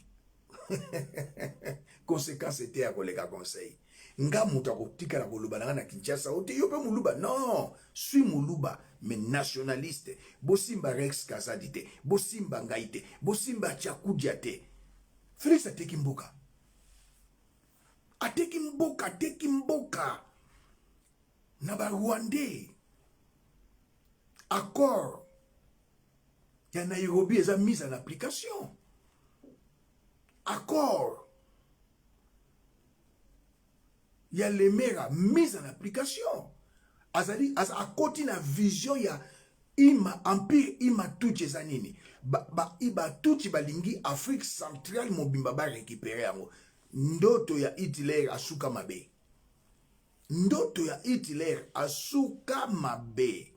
Conséquence était à kolega conseil. Nga muta kotika la koluba na Kinshasa. Ote yope muluba. Non, suis muluba mais nationaliste. Bosimba Rex Kazadi te, bosimba ngaite, bosimba Tchakudia te. Félix ateki mboka. Ateki mboka. Na ba Rwandais. Accord. Ya Nairobi eza mise en application. Accord. Il y a les mères mise en application. Azali a côté na vision ya ima empire ima tuche zanini. Iba tuchi balingi Afrique centrale mobimba ba récupérer yango. Ndoto ya Hitler asuka mabe. Ndoto ya Hitler asuka mabe.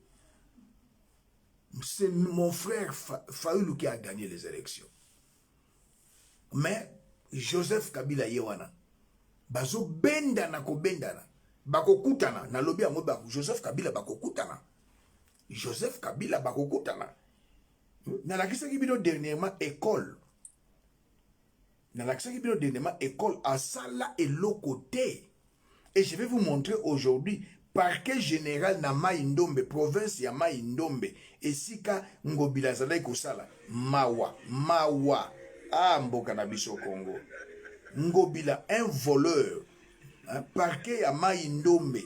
C'est mon frère Fayoulou qui a gagné les élections. Mais Joseph Kabila Yewana, bazo bendana ko bendana, bako kutana, na lobi ya moba, Joseph Kabila bako kutana. Joseph Kabila bako kutana. Na la kisa ki bino dernièrement école. Na la kisa ki bino dernièrement école à Sala et l'autre côté. Et je vais vous montrer aujourd'hui parquet général na Mai-Ndombe, province ya Mai-Ndombe. Et si ka ngobila zalai kosala, mawa. Ah, mboka na biso Congo. Ngobila, un voleur. Hein, parquet à Mai-Ndombe.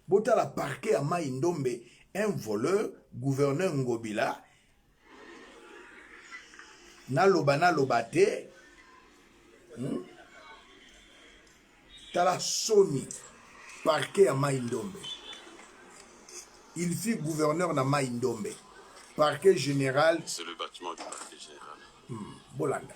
Bota la parquet à Mai-Ndombe, un voleur, gouverneur Ngobila. Naloba te. Tala Sony, parquet à Mai-Ndombe. Il fut gouverneur na Mai-Ndombe. Parquet général. C'est le bâtiment du parquet général. Bolanda.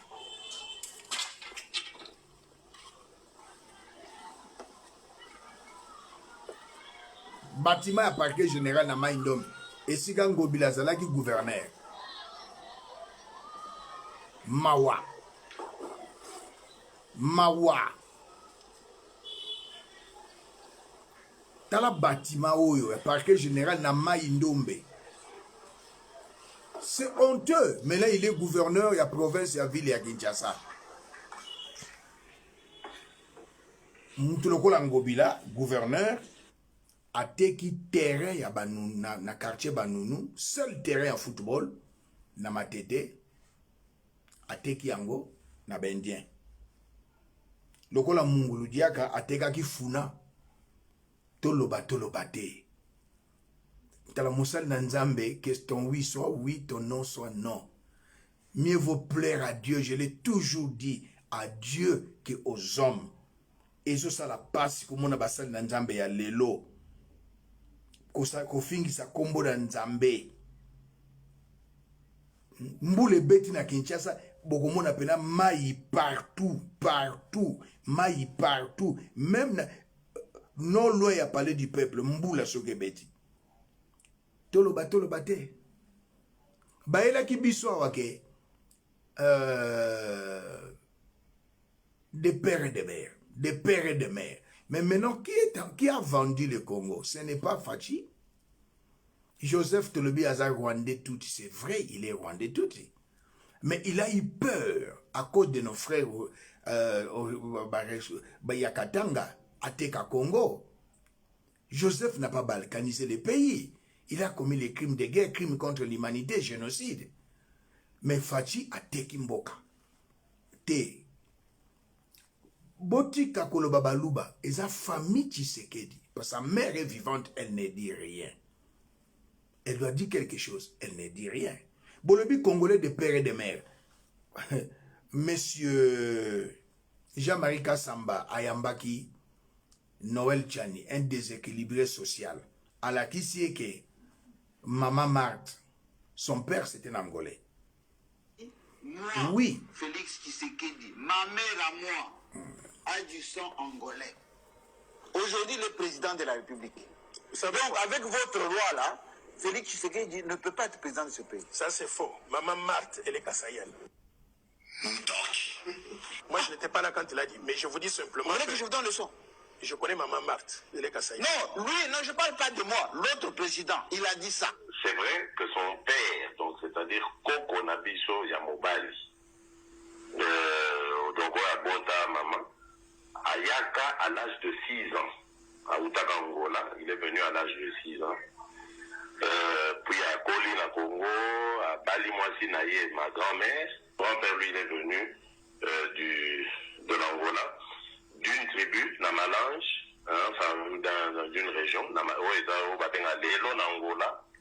Bâtiment à parquet général na Mai-Ndombe. Et si Ngobila Zalaki gouverneur. Mawa. Tala bâtiment oyo, parquet général na Mai-Ndombe. C'est honteux, mais là il est gouverneur, il y a province, il y a ville, il y a Kinshasa. Mutuloko Ngobila, gouverneur, a teki terrain ya na quartier Banounou, seul terrain à football, na Matete, a teki yango na Bendien. Lokola Mungulu Diaka a teka ki funa, toloba te. Tala Moussal Nanzambe, que ton oui soit oui, ton non soit non. Mieux vaut plaire à Dieu, je l'ai toujours dit, à Dieu qu'aux hommes. Et ça la passe, comme on a basal Nanzambe ya lelo. Ko fingi sa kombo Nanzambe. Mboule beti na Kinshasa, bokomona pena maï partout. Maï partout. Même na, non loin à parler du peuple, mboula soke beti. Toloba te. Baela ki biso wake des pères et de mères. Mais maintenant, qui a vendu le Congo? Ce n'est pas Fachi. Joseph Tolobi Azar Rwandais tout, c'est vrai, il est Rwandais tout. Mais il a eu peur à cause de nos frères Yakatanga, Ateka Congo. Joseph n'a pas balkanisé le pays. Il a commis les crimes de guerre, crimes contre l'humanité, génocide. Mais Fachi a teki mboka. Te. Boti Kakolo Babaluba, et sa famille Tshisekedi, parce que sa mère est vivante, elle ne dit rien. Elle doit dire quelque chose, elle ne dit rien. Bolobi Congolais de père et de mère. Monsieur Jean-Marie Kassamba, Ayambaki, Noël Tchani, un déséquilibré social. À la qui c'est que Maman Marthe, son père c'était un Angolais. Moi, oui. Félix Tshisekedi, ma mère à moi, a du sang angolais. Aujourd'hui, le président de la République. Donc, avec votre loi là, Félix Tshisekedi ne peut pas être président de ce pays. Ça, c'est faux. Maman Marthe, elle est kassaïenne. Moi, je n'étais pas là quand il a dit, mais je vous dis simplement. Vous voulez que je vous donne le son? Je connais Maman Marthe, elle est kassaïenne. Non, lui, non, je ne parle pas de moi. L'autre président, il a dit ça. C'est vrai que son père, donc c'est-à-dire Koko Nabiso Yamobali, donc Bota Maman, Ayaka à l'âge de 6 ans, à Outakangola, il est venu à l'âge de 6 ans. Puis à Kolina Congo, à Bali Mwasi Naye, ma grand-mère, grand-père lui il est venu de l'Angola, d'une tribu, Namalange, enfin d'une région,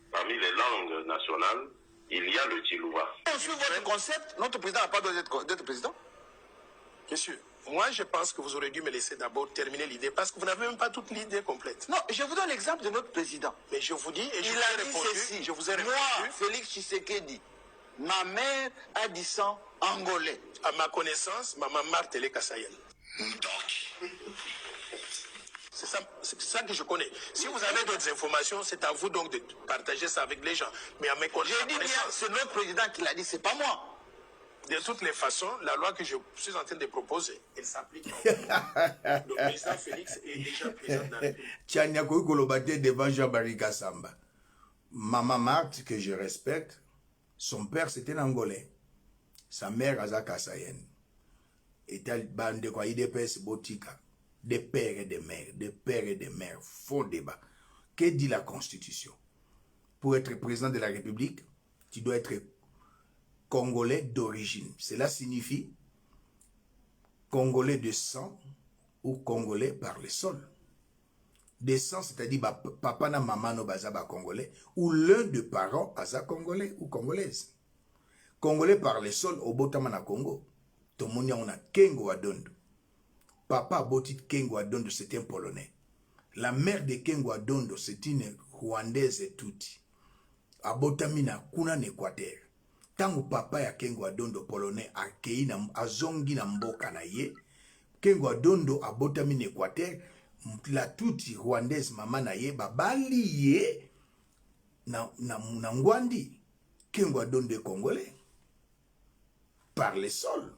parmi les langues nationales, il y a le Chiluba. Sur votre concept, notre président n'a pas besoin d'être président? Monsieur, moi je pense que vous aurez dû me laisser d'abord terminer l'idée parce que vous n'avez même pas toute l'idée complète. Non, je vous donne l'exemple de notre président. Mais je vous dis, et je Il vous a ai dit répondu, ceci. je vous ai répondu. Moi, Félix Tshisekedi, ma mère a du sang angolais. À ma connaissance, Maman Marthe, elle est kassaïenne. C'est ça que je connais. Si vous avez d'autres informations, c'est à vous donc de partager ça avec les gens. Mais à mes collègues, J'ai dit bien, c'est notre président qui l'a dit, c'est pas moi. De toutes les façons, la loi que je suis en train de proposer, elle s'applique. Le président Félix est déjà président de la République. Tchania Kolobate devant Jean-Marie Kassamba. Maman Marthe, que je respecte, son père c'était un Angolais. Sa mère Azaka Sayen. Et tel bande de quoi IDPS Botika. Des pères et des mères, des pères et des mères, font débat. Que dit la Constitution? Pour être président de la République, tu dois être Congolais d'origine. Cela signifie Congolais de sang ou Congolais par le sol. De sang, c'est-à-dire papa na maman no bazaba Congolais, ou l'un de parents aza Congolais ou Congolaise. Congolais par le sol au Botama na Congo. Tomonia on a Kengo Adondo. Papa Botit Kengo Adondo, c'est un Polonais. La mère de Kengo Adondo, c'est une Rwandaise et tuti. Abotamina kuna n'Équateur. Tango papa ya Kengo Adondo Polonais akei na azongi na mboka na ye, Kengo Adondo abotamina Équateur, la tuti Rwandaise mama na ye babali ye na ngwandi. Kengo Adondo est Congolais par le sol.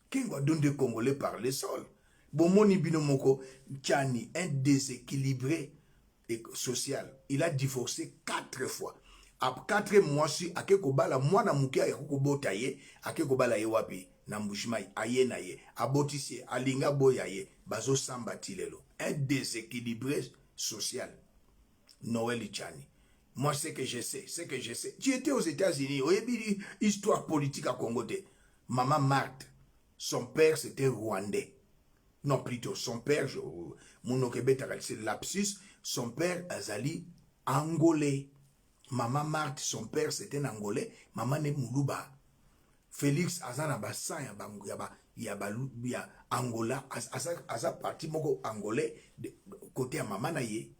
Kengo Adondo est Congolais par le sol. Bomoni binomoko Tchani, un déséquilibré social. Il a divorcé 4 fois. Après 4 mois, si akekobala mwana mukia yakokobota ye, akekobala ye wapi na mbushimai aye na ye, abotisi alinga boya ye, bazo sambati lelo. Un déséquilibré social. Noël Tchani. Moi, ce que je sais. Tu étais aux États-Unis, au début, histoire politique à Congo. Maman Marthe, son père c'était Rwandais. Non, plutôt, son père, c'est lapsus, son père Azali, Angolais. Maman Marthe, son père, c'était un Angolais. Maman ne Moulouba. Félix Azana Bassan, ya Angola, Aza parti moko Angolais, côté à maman naye.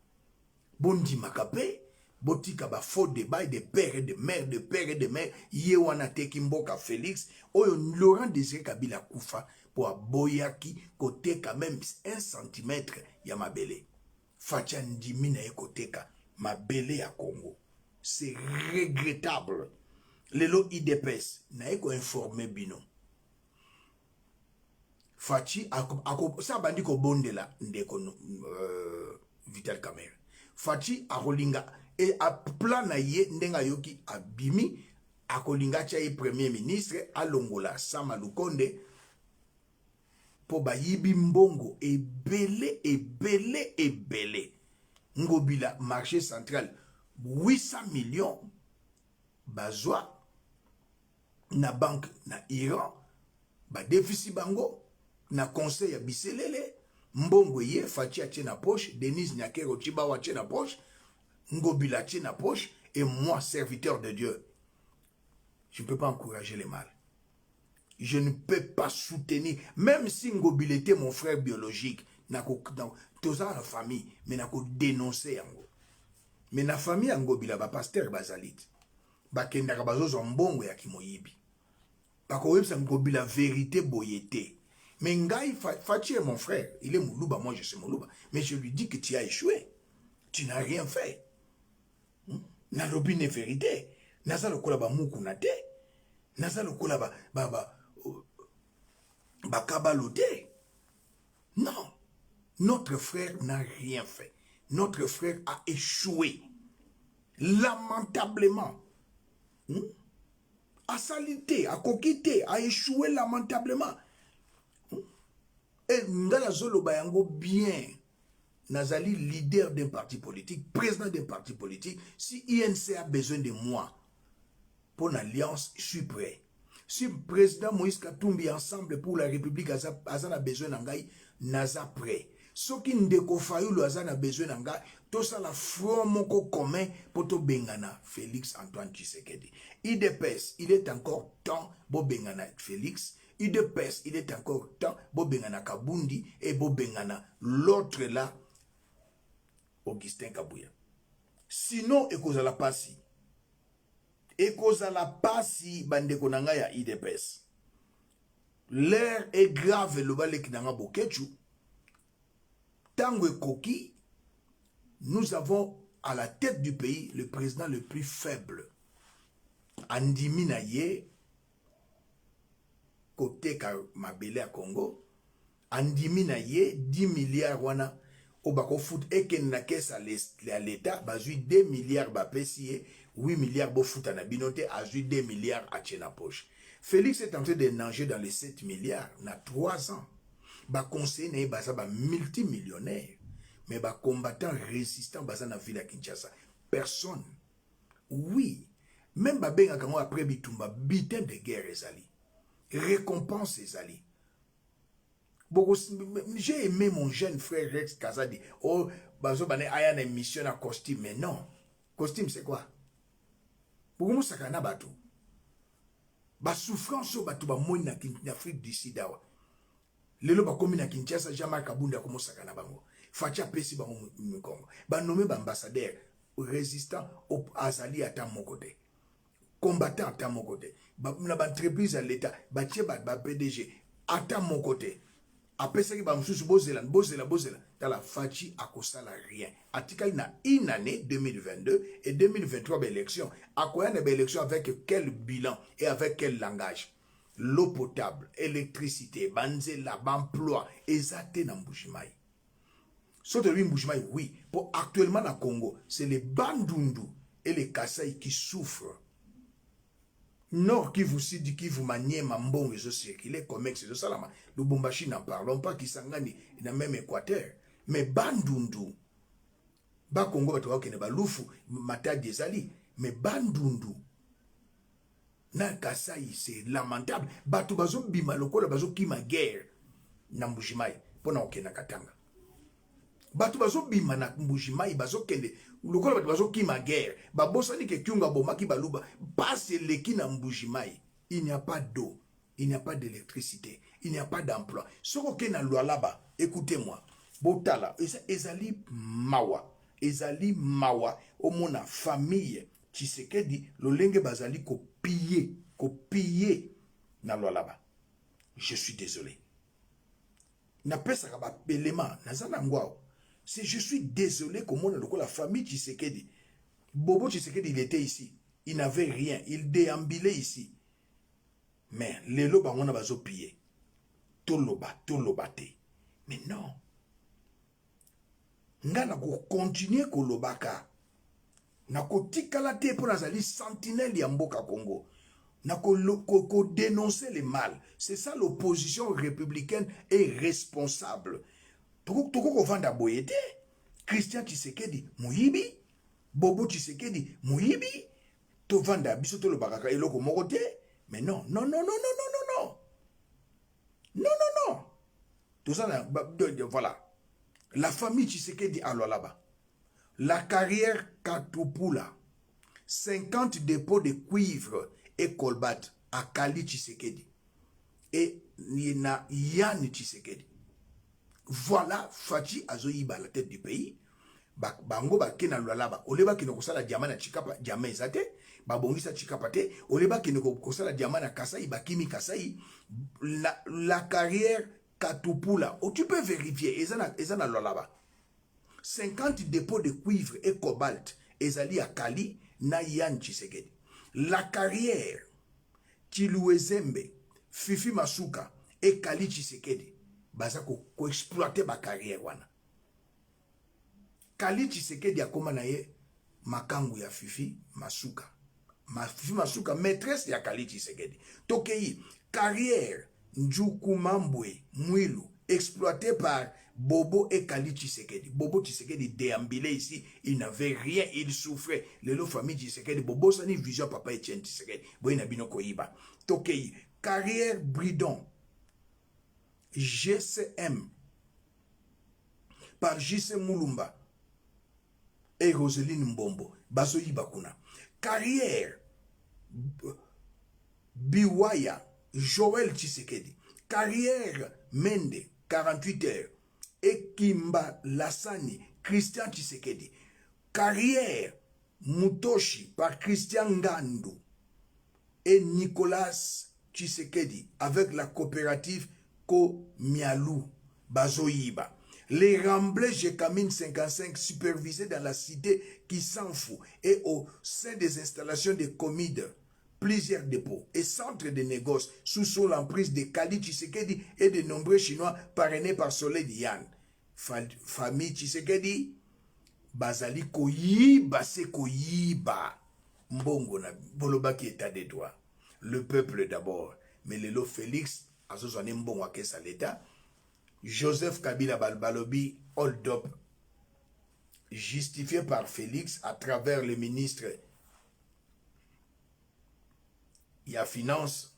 Bondi Makapé, Botika ba faux débat de père et de mère, de père et de mère. Yewana Tekimboka Félix, Oyo Laurent Désiré Kabila Koufa. Pour aboyaki côté quand même 1 cm ya mabele. Fatia ndimina e koteka mabele ya Congo. C'est regrettable. Lelo IDPS na eko informé bino. Fachi ako sa bandi ko bondela ndeko Vital Kamerhe. Fachi akolinga e a plan na ye ndenga yoki abimi akolinga cha ye premier ministre alongola Sama Lukonde. Po bayibi mbongo ebele. Ngobila marché central 800 millions bazwa na banque na Iran ba déficit bango na conseil ya biselele mbongo ye Fachi atie na poche, Denise Nyakero Chibawa atie na poche, Ngobila atie na poche, et moi serviteur de Dieu je ne peux pas encourager les mal. Je ne peux pas soutenir, même si Ngobila était mon frère biologique, dans la famille, mais n'a dénoncer Ngo. Mais na famille Ngobila ba pasteur bazalit. Ba kenda ka bazo zombongo ya kimoyibi. Ba ko websa Ngobila vérité boyété. Mais Ngai Fachi est mon frère, il est Moulouba, moi je suis Moulouba, mais je lui dis que tu as échoué. Tu n'as rien fait. Na lobine vérité. Naza lokola ba mukunate. Naza lokola ba kabalote. Non. Notre frère n'a rien fait. Notre frère a échoué. Lamentablement. A salité, a coquité, a échoué lamentablement. Et Ngala Zolo Bayango bien. Nazali, leader d'un parti politique, président d'un parti politique. Si INC a besoin de moi pour l'alliance, je suis prêt. Si le président Moïse Katumbi ensemble pour la République a besoin d'Angaï, Naza prêt. Ce qui ndeko Fayulu a besoin d'Angaï, tout ça la front moko commun pour to bengana Félix Antoine Tshisekedi. IDPS, il est encore temps pour bengana Félix. IDPS, il est encore temps pour bengana Kabundi et pour bengana l'autre là, Augustin Kabouya. Sinon, ekozala pasi. Ekozala pasi bandeko nanga ya IDPS. L'air est grave le balek nanga bokechu. Tango Koki, nous avons à la tête du pays le président le plus faible. Andimi na ye, côté Mabele à Congo, andimi na ye 10 milliards wana au bako foot et ken na caisse à l'état bazui 2 milliards ba pesi 8 milliards bo foot na binoté azui 2 milliards à tchena poche. Félix est en train de nager dans les 7 milliards na 3 ans. Ba conseiller na baza ba multimillionnaire mais ba combattant résistant baza na ville à Kinshasa. Personne. Oui, même ba benga kango après bitumba butin de guerre ezali. Récompense ezali. J'ai aimé mon jeune frère Rex Kazadi. Oh, bazo bane aya na émission à costume, mais non. Costume c'est quoi? Beaucoup sakana bato. Ba souffrance bato ba moi na Afrique du Sud awa. Lelo ba komi na Kinshasa Jean-Marc Kabunda komo sakana bango. Facha pesi bango Kongo. Ba nommé ba ambassadeur résistant au azali ata mon côté. Combattant ata mon côté. Ba na ba entreprise à l'état, ba tie ba PDG ata mon côté. Après ça, il va me bozela. Dans la fachi à cosala rien. Article na une année 2022 et 2023 élection. À quoi une élection avec quel bilan et avec quel langage? L'eau potable, électricité, banzela, emploi, exacté dans Mbujimaï. Sauf de Mbujimaï, oui. Pour actuellement dans Congo, c'est les Bandundu et les Kasaï qui souffrent. Nord qui vous dit qui vous maniez mambon et circulez comme ex de salama. Le Bombashi n'en parlons pas qui s'engane dans le même équateur. Mais Bandundu, ba Congo batoa qui ne ba lufu mata des ali. Mais Bandundu, na Kasai c'est lamentable. Batu bazo bima lokola bazo kima guerre na Mbujimaï pona okena Katanga. Batu bazo bima na Mbujimaï bazo kende. Le col bazo qui ma guerre, babosani ke kyunga boma ki baluba, passe leki na Mbujimaï. Il n'y a pas d'eau, il n'y a pas d'électricité, il n'y a pas d'emploi. Soko ke na loi là-bas, écoutez-moi. Botala, ezali mawa, au mona famille, Tshisekedi, lolenge bazali ko piller na loi là-bas. Je suis désolé. Na pesa ka ba élément, na zana ngwao. Je suis désolé comment la famille Tshisekedi, Bobo Tshisekedi, il était ici. Il n'avait rien. Il déambulait ici. Mais les lobas, on a bazo pillé. Toloba te. Mais non. Ngana ko continuer ko lobaka. Na ko tikala te pour nazali sentinelle ya mboka Congo. Na ko dénoncer le mal. C'est ça l'opposition républicaine est responsable. Toko vanda boyete, Christian Tshisekedi muyibi, Bobo Tshisekedi muyibi, to vanda biso to lo bakaka eloko mokote, mais non. Tout ça voilà. La famille Tshisekedi alors là-bas. La carrière Katupula, 50 dépôts de cuivre et colbat à Kali Tshisekedi. Et Nina Yann Tshisekedi. Voilà, Fachi Azoïba, la tête du pays. Bango ba kena lwalaba. Oleba kino kosala diamana chikapa diamé zate. Babongisa chikapate. Oleba kino kosala diamana Kasai, bakimi Kasai. La carrière Katupula. Oh, tu peux vérifier. Ezana lwalaba. 50 dépôts de cuivre et cobalt. Ezali à Kali, Nayan Tshisekedi. La carrière Chiluezembe, Fifi Masuka et Kali Tshisekedi. Baza ko exploiter ba carrière wana. Kali Tshisekedi akoma na ye makangu ya Fifi Masuka. Fifi Masuka maîtresse ya Kali Tshisekedi. Tokei carrière Njuku Mambwe Mwilu exploité par Bobo et Kali Tshisekedi. Bobo Tshisekedi déambulait ici, il n'avait rien, il souffrait. Le famille Tshisekedi, Bobo sani vision papa Etienne Tshisekedi. Boina binoko iba. Tokei carrière Bridon GCM par JC Moulumba et Roseline Mbombo Bazoyi Bakuna. Carrière Biwaya Joël Tshisekedi. Carrière Mende 48 heures et Kimba Lassani Christian Tshisekedi. Carrière Mutoshi par Christian Ngandu et Nicolas Tshisekedi avec la coopérative Ko Mialou Bazoyiba. Les remblais Gécamine 55 supervisés dans la cité qui s'en fout et au sein des installations de Comide, plusieurs dépôts et centres de négoce sous l'emprise de Kali Tshisekedi et de nombreux Chinois parrainés par Soleil Diane. Famille Tshisekedi, Bazali Koyiba, c'est Koyiba. Mbongo na Bolobaki état des droits. Le peuple d'abord. Mais Lelo Félix, à ce moment Mbongo à l'État. Joseph Kabila Balbalobi, hold up, justifié par Félix à travers le ministre il y a finance,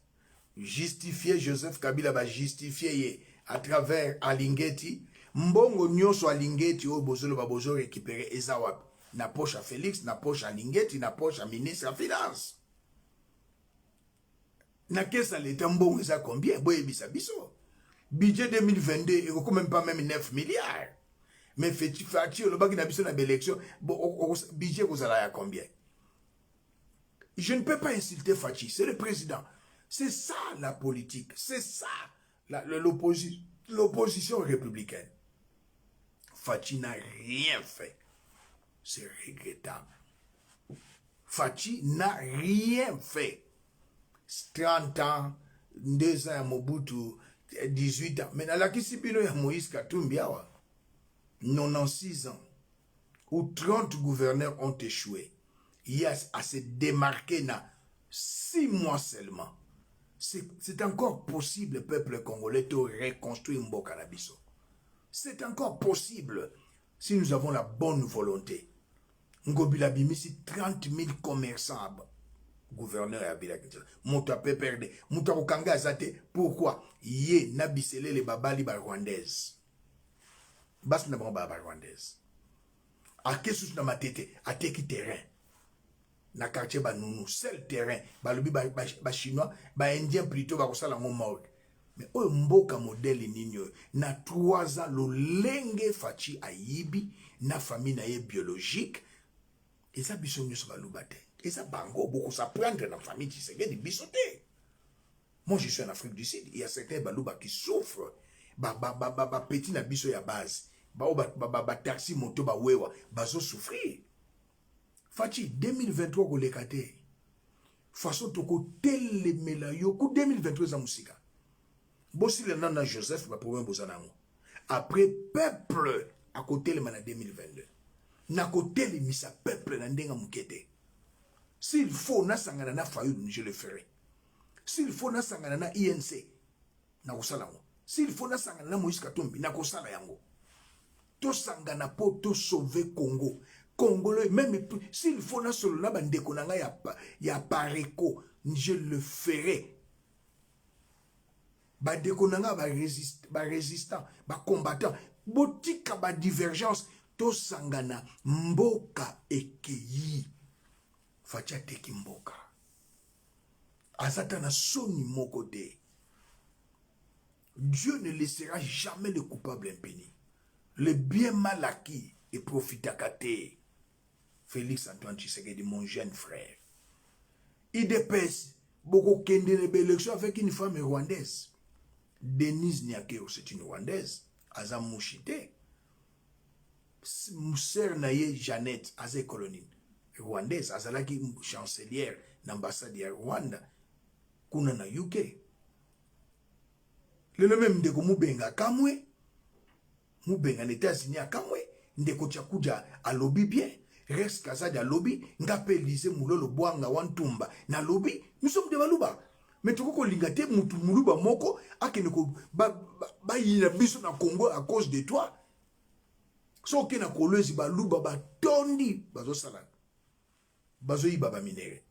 justifié Joseph Kabila va justifié à travers Alingeti, Mbongo nyonso Alingeti o bozolo ba bozo récupérer ezawap na poche à Félix, na poche à Alingeti, na poche à ministre à finance. Na kesa l'État Mbongo ça combien? Boye bisa biso. Budget 2022, il ne même pas même 9 milliards. Mais fait-il, le bac n'a pas une élection, budget vous allez à combien? Je ne peux pas insulter Fachi, c'est le président. C'est ça la politique, c'est ça l'opposition républicaine. Fachi n'a rien fait. C'est regrettable. Fachi n'a rien fait. 30 ans, 2 ans à Mobutu, 18 ans. Mais dans la Kisipino, il y a Moïse Katumbi, 96 ans, où 30 gouverneurs ont échoué. Il y a à se démarquer dans 6 mois seulement. C'est encore possible, peuple congolais, de reconstruire Mboka Nabiso. C'est encore possible si nous avons la bonne volonté. Ngobila Bimisi, 30 000 commerçants. Gouverneur à Bilakitela. Mouta peut perdre. Mouta Okanga Azate. Pourquoi? Yé nabisele les babali ba rwandaises. Bas na ba rwandaises. A kesus na matete. A teki terrain. Na quartier ba nounou. Seul terrain. Ba lobi ba chinois. Ba indien plutôt ba kosala ngo morgue. Mais oyo mboka modèle ninyo. Na 3 ans lo lenge Fachi ayibi. Na famille na ye biologique. Et ça biso nyos ba lubate. Et ça, bango, beaucoup s'apprendre dans la famille Tshisekedi, bisoté. Moi, je suis en Afrique du Sud. Il y a certains balouba qui souffrent. Petit na biso ya base. Taxi moto ba wewa. Bazo souffrir. Fachi, 2023 ko lekate. Façon toko telemela yo. Ku 2023 za musika. Bossi le nana Joseph, ba problème bozanango. Après, peuple, à côté le mana 2022. Na côté le misa peuple na ndenga mukete. S'il faut, na sangana na Fayoum, je le ferai. S'il faut, na sangana na INC, na kosalango. S'il faut, na sangana na Moïse Katumbi, na kosala yango. To sangana po to sauver Congo. Congolais, même s'il faut, na solo na bandeko na nga ya pareko, je le ferai. Bandeko na nga ba résistant, ba combattant, botika ba divergence, to sangana mboka ekeyi. Facha teki mboka. Azata na soni moko de. Dieu ne laissera jamais le coupable impuni. Le bien mal acquis et profitakate. Félix Antoine Tshisekedi, mon jeune frère. Il dépêche beaucoup kende une élection avec une femme rwandaise. Denise Nyakeo, c'est une rwandaise. Azam Mouchite. Moussère Naye Jeannette, Azé Colonine. Rwandaise, azalaki chancelière l'ambassade ya Rwanda kuna na UK. Le même ndeko mubenga kamwe mubenga na États-Unis akamwe ndeko chakuja alobi bien reste kazadi alobi ngape lise mulolo bwanga wantumba na lobi nous sommes de baluba mais toko lingate mutu muluba moko akene ko ba yina biso na Congo à cause de toi so ke na kolezi baluba ba tondi bazo sala bazoyi baba minere.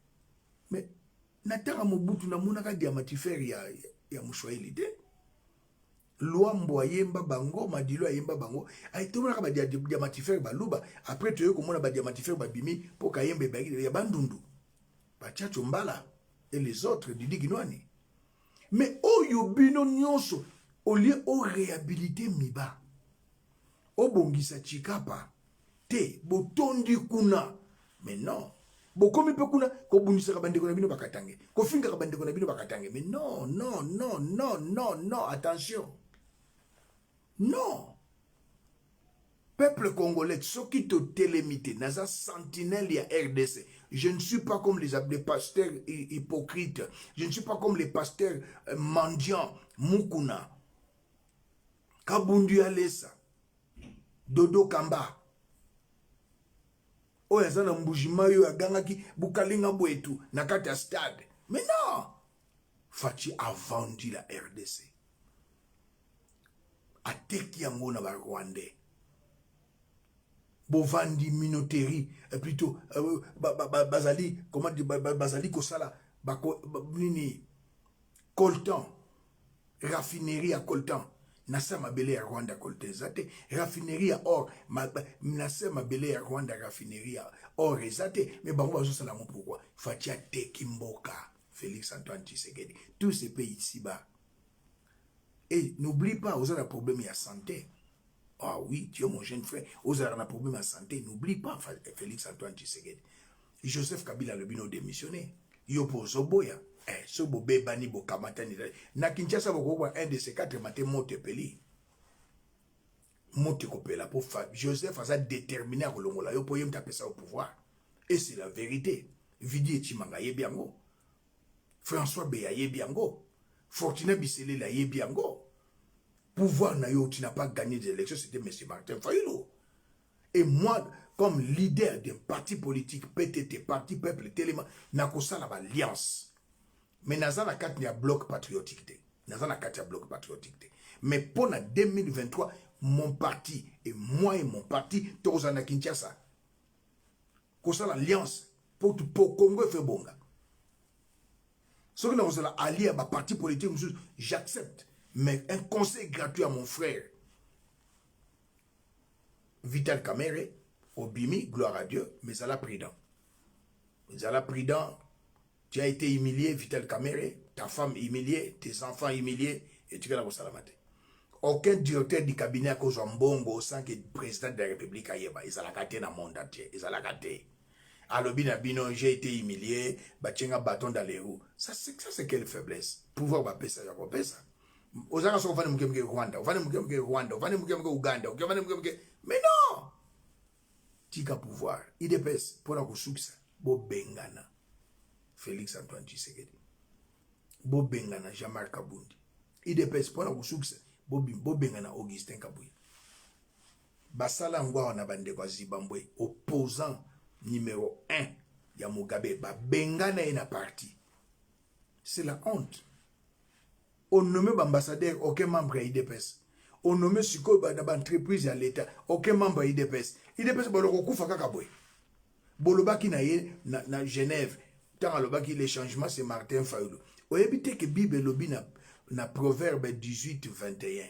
Mais nataka Mobutu na monaka diamatifere ya Mouchouaili de. Luambo ayemba bango, Madilo ayemba bango. Aitomaka ba diamatifere baluba. Après tu komona ba diamatifere babimi po kayembe ya bandundu. Ba Tchacho Mbala et les autres Didi Ginwani. Mais oyo bino nyonso au lieu au réhabiliter miba. Obongisa chikapa te botondi kuna. Mais non. Bokomi pe kuna ko bunisa ka bandeko na bino bakatange. Ko finga ka bandeko na bino bakatange. Mais non, non, non, non, non, non, attention. Non. Peuple congolais, ceux qui te télémité, naza sentinelle ya RDC. Je ne suis pas comme les pasteurs hypocrites. Je ne suis pas comme les pasteurs mendiants, Mukuna, Kabundu Alessa, Dodo Kamba. Oya zana mbujima yo agangaki bukalinga bwetu nakati ya stade. Mais non! Fachi a vendu la RDC. Ateki yango na ba Rwandais. Bovandi minoterie, plutôt bazali, comment dire, bazali kosala, nini, coltan, raffinerie à coltan, nasa mabele à Rwanda coltan, zate, raffinerie à or, nasa mabele à Rwanda raffinerie à or, zate, mais bango bazo sala mon pourquoi, Fatia Teki Mboka, Félix Antoine Tshisekedi, tous ces pays ici-bas. Et n'oublie pas, vous avez un problème de santé. Ah oui, tu es mon jeune frère. Vous avez un problème de santé. N'oublie pas Félix Antoine Tshisekedi. Joseph Kabila le bino démissionné. Yopo Zoboya. Sobo bebani bo kamatani. Na Kinshasa boko un de ces 4 maté mote peli. Mote kopela pour Joseph a déterminé à Kolongola. Yopo yem taper ça au pouvoir. Et c'est la vérité. Vidi Chimanga yebiango. François Beya yebiango. Fortuna Bissele la yebiango. Pouvoir nayo, tu n'as pas gagné des élections, c'était M. Martin Fayulu. Et moi, comme leader d'un parti politique, PTT, Parti Peuple, Téléma, n'a qu'au ça l'alliance. Mais n'a pas qu'à bloc patriotique. N'a pas qu'à bloc patriotique. Mais pour 2023, mon parti et moi et mon parti, tous en Kinshasa. Qu'au ça l'alliance pour Congo fait bonga. Ce que nous allons allier à ma parti politique, j'accepte. Mais un conseil gratuit à mon frère Vital Kamerhe, Obimi, gloire à Dieu, mais Zala Prudent. Zala Prudent, tu as été humilié, Vital Kamerhe, ta femme humiliée, tes enfants humiliés, et tu es là pour salamate. Aucun directeur du cabinet à cause de Mbongo sans que le président de la République aille, ils ont la gâté dans le monde entier, ils ont la gâté. Alors, j'ai été humilié, un bâton dans les roues. Ça, c'est quelle faiblesse? Pouvoir va ça, il ça. Ozanga so vane mukemke Rwanda, vane mukemke Rwanda, vane mukemke Uganda, vane mukemke. Mais non! Tika pouvoir, IDPS pour la succès, bo bengana. Félix Antoine Tshisekedi. Bo bengana Jean-Marc Kabundi. IDPS pour la succès, bo bengana Augustin Kabuyi. Basala ngwa na bande kwa Zimbabwe, opposant numéro 1 ya Mugabe, ba bengana ina parti. C'est la honte. On nomme ambassadeur, aucun membre à IDPS. On nomme Suko dans l'entreprise à l'État, aucun membre à IDPS. IDPS, Bolobaki na Genève, tant à l'obaki les changements, c'est Martin Fayulu. Vous évitez que Bible lobby na Proverbe 18-21.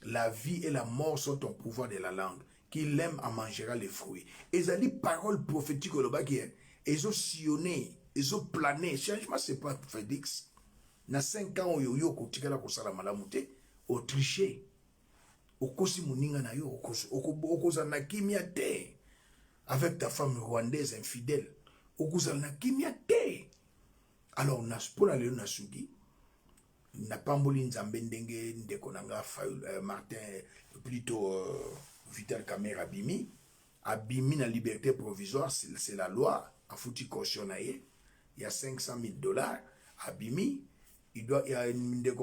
La vie et la mort sont au pouvoir de la langue. Qui l'aime en mangera les fruits. Et ça dit parole prophétique au lobaki. Ils ont sillonné, ils ont plané. Changement, c'est pas Félix. Na 5 ans au yo kotikala kosala malamu te Autriche okosi moninga na yo okoza na kimia te avec ta femme rwandaise infidèle okoza na kimia te. Alors na spola le na sugi na pamboli nzambe ndenge ndeko nanga Martin plutôt Vital Kamerhe abimi na liberté provisoire, c'est la loi a foutu caution na ye, il y a $500,000 abimi. Il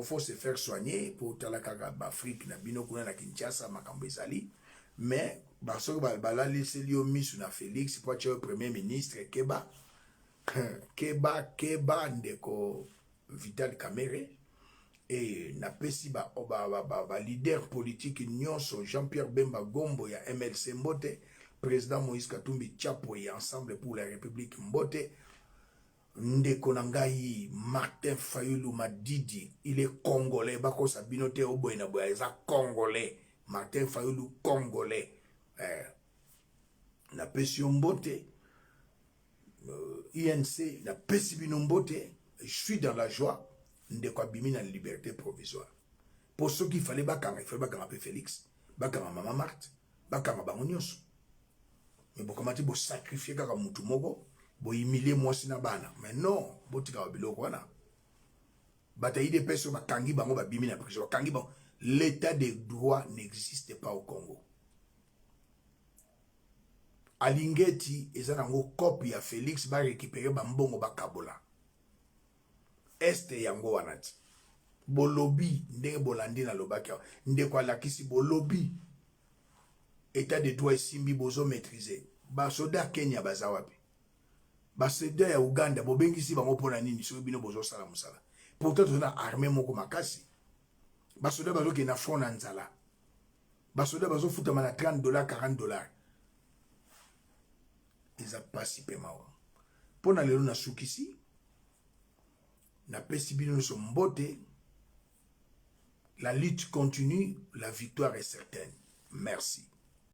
faut se faire soigner pour Talakaka Afrique, na bino kuna na Kinshasa, makambo ezali. Mais, parce que bala laissé lui mis sur la Félix, pour être premier ministre, Keba, ndeko Vital Kamerhe, et na pesi ba leader politique nyonso Jean-Pierre Bemba Gombo ya MLC Mbote, président Moïse Katumbi Tchapo et Ensemble pour la République Mbote. Ndeko nangai Martin Fayulu Madidi, il est congolais, bako sabinote oboina boya, il est congolais. Martin Fayulu congolais. Na pesi Mbote, INC, na pesi bino Mbote, je suis dans la joie, ndeko abimi na liberté provisoire. Pour ceux qui fallait bakanga, il fallait bakanga pe Félix, bakanga Maman Marthe, bakanga bango nyonso. Mais bokamati bo sacrifier kaka mutu moko. Bo humilier moi sina bana, mais non, botika babiloko wana. Bataille des personnes bakangi bango babimi na prison, bakangi bango. L'état de droit n'existe pas au Congo. alingeti eza nango copie ya Félix ba récupérer ba mbongo ba kabola este yango wanati bolobi ndenge bolandi na lobaki ndeko alakisi bolobi état de droit simbi bozo maîtriser ba soda Kenya baza wapi ba soda ya Uganda bobengisi bango pona nini so bino bozo sala musala pourtant on a armée moko makasi ba soda bazo ke na front na nzala ba soda bazo futa mana $30 $40 ils a pas si paiement pona lelo na sukisi na pesi bino so mbote. La lutte continue, la victoire est certaine. Merci.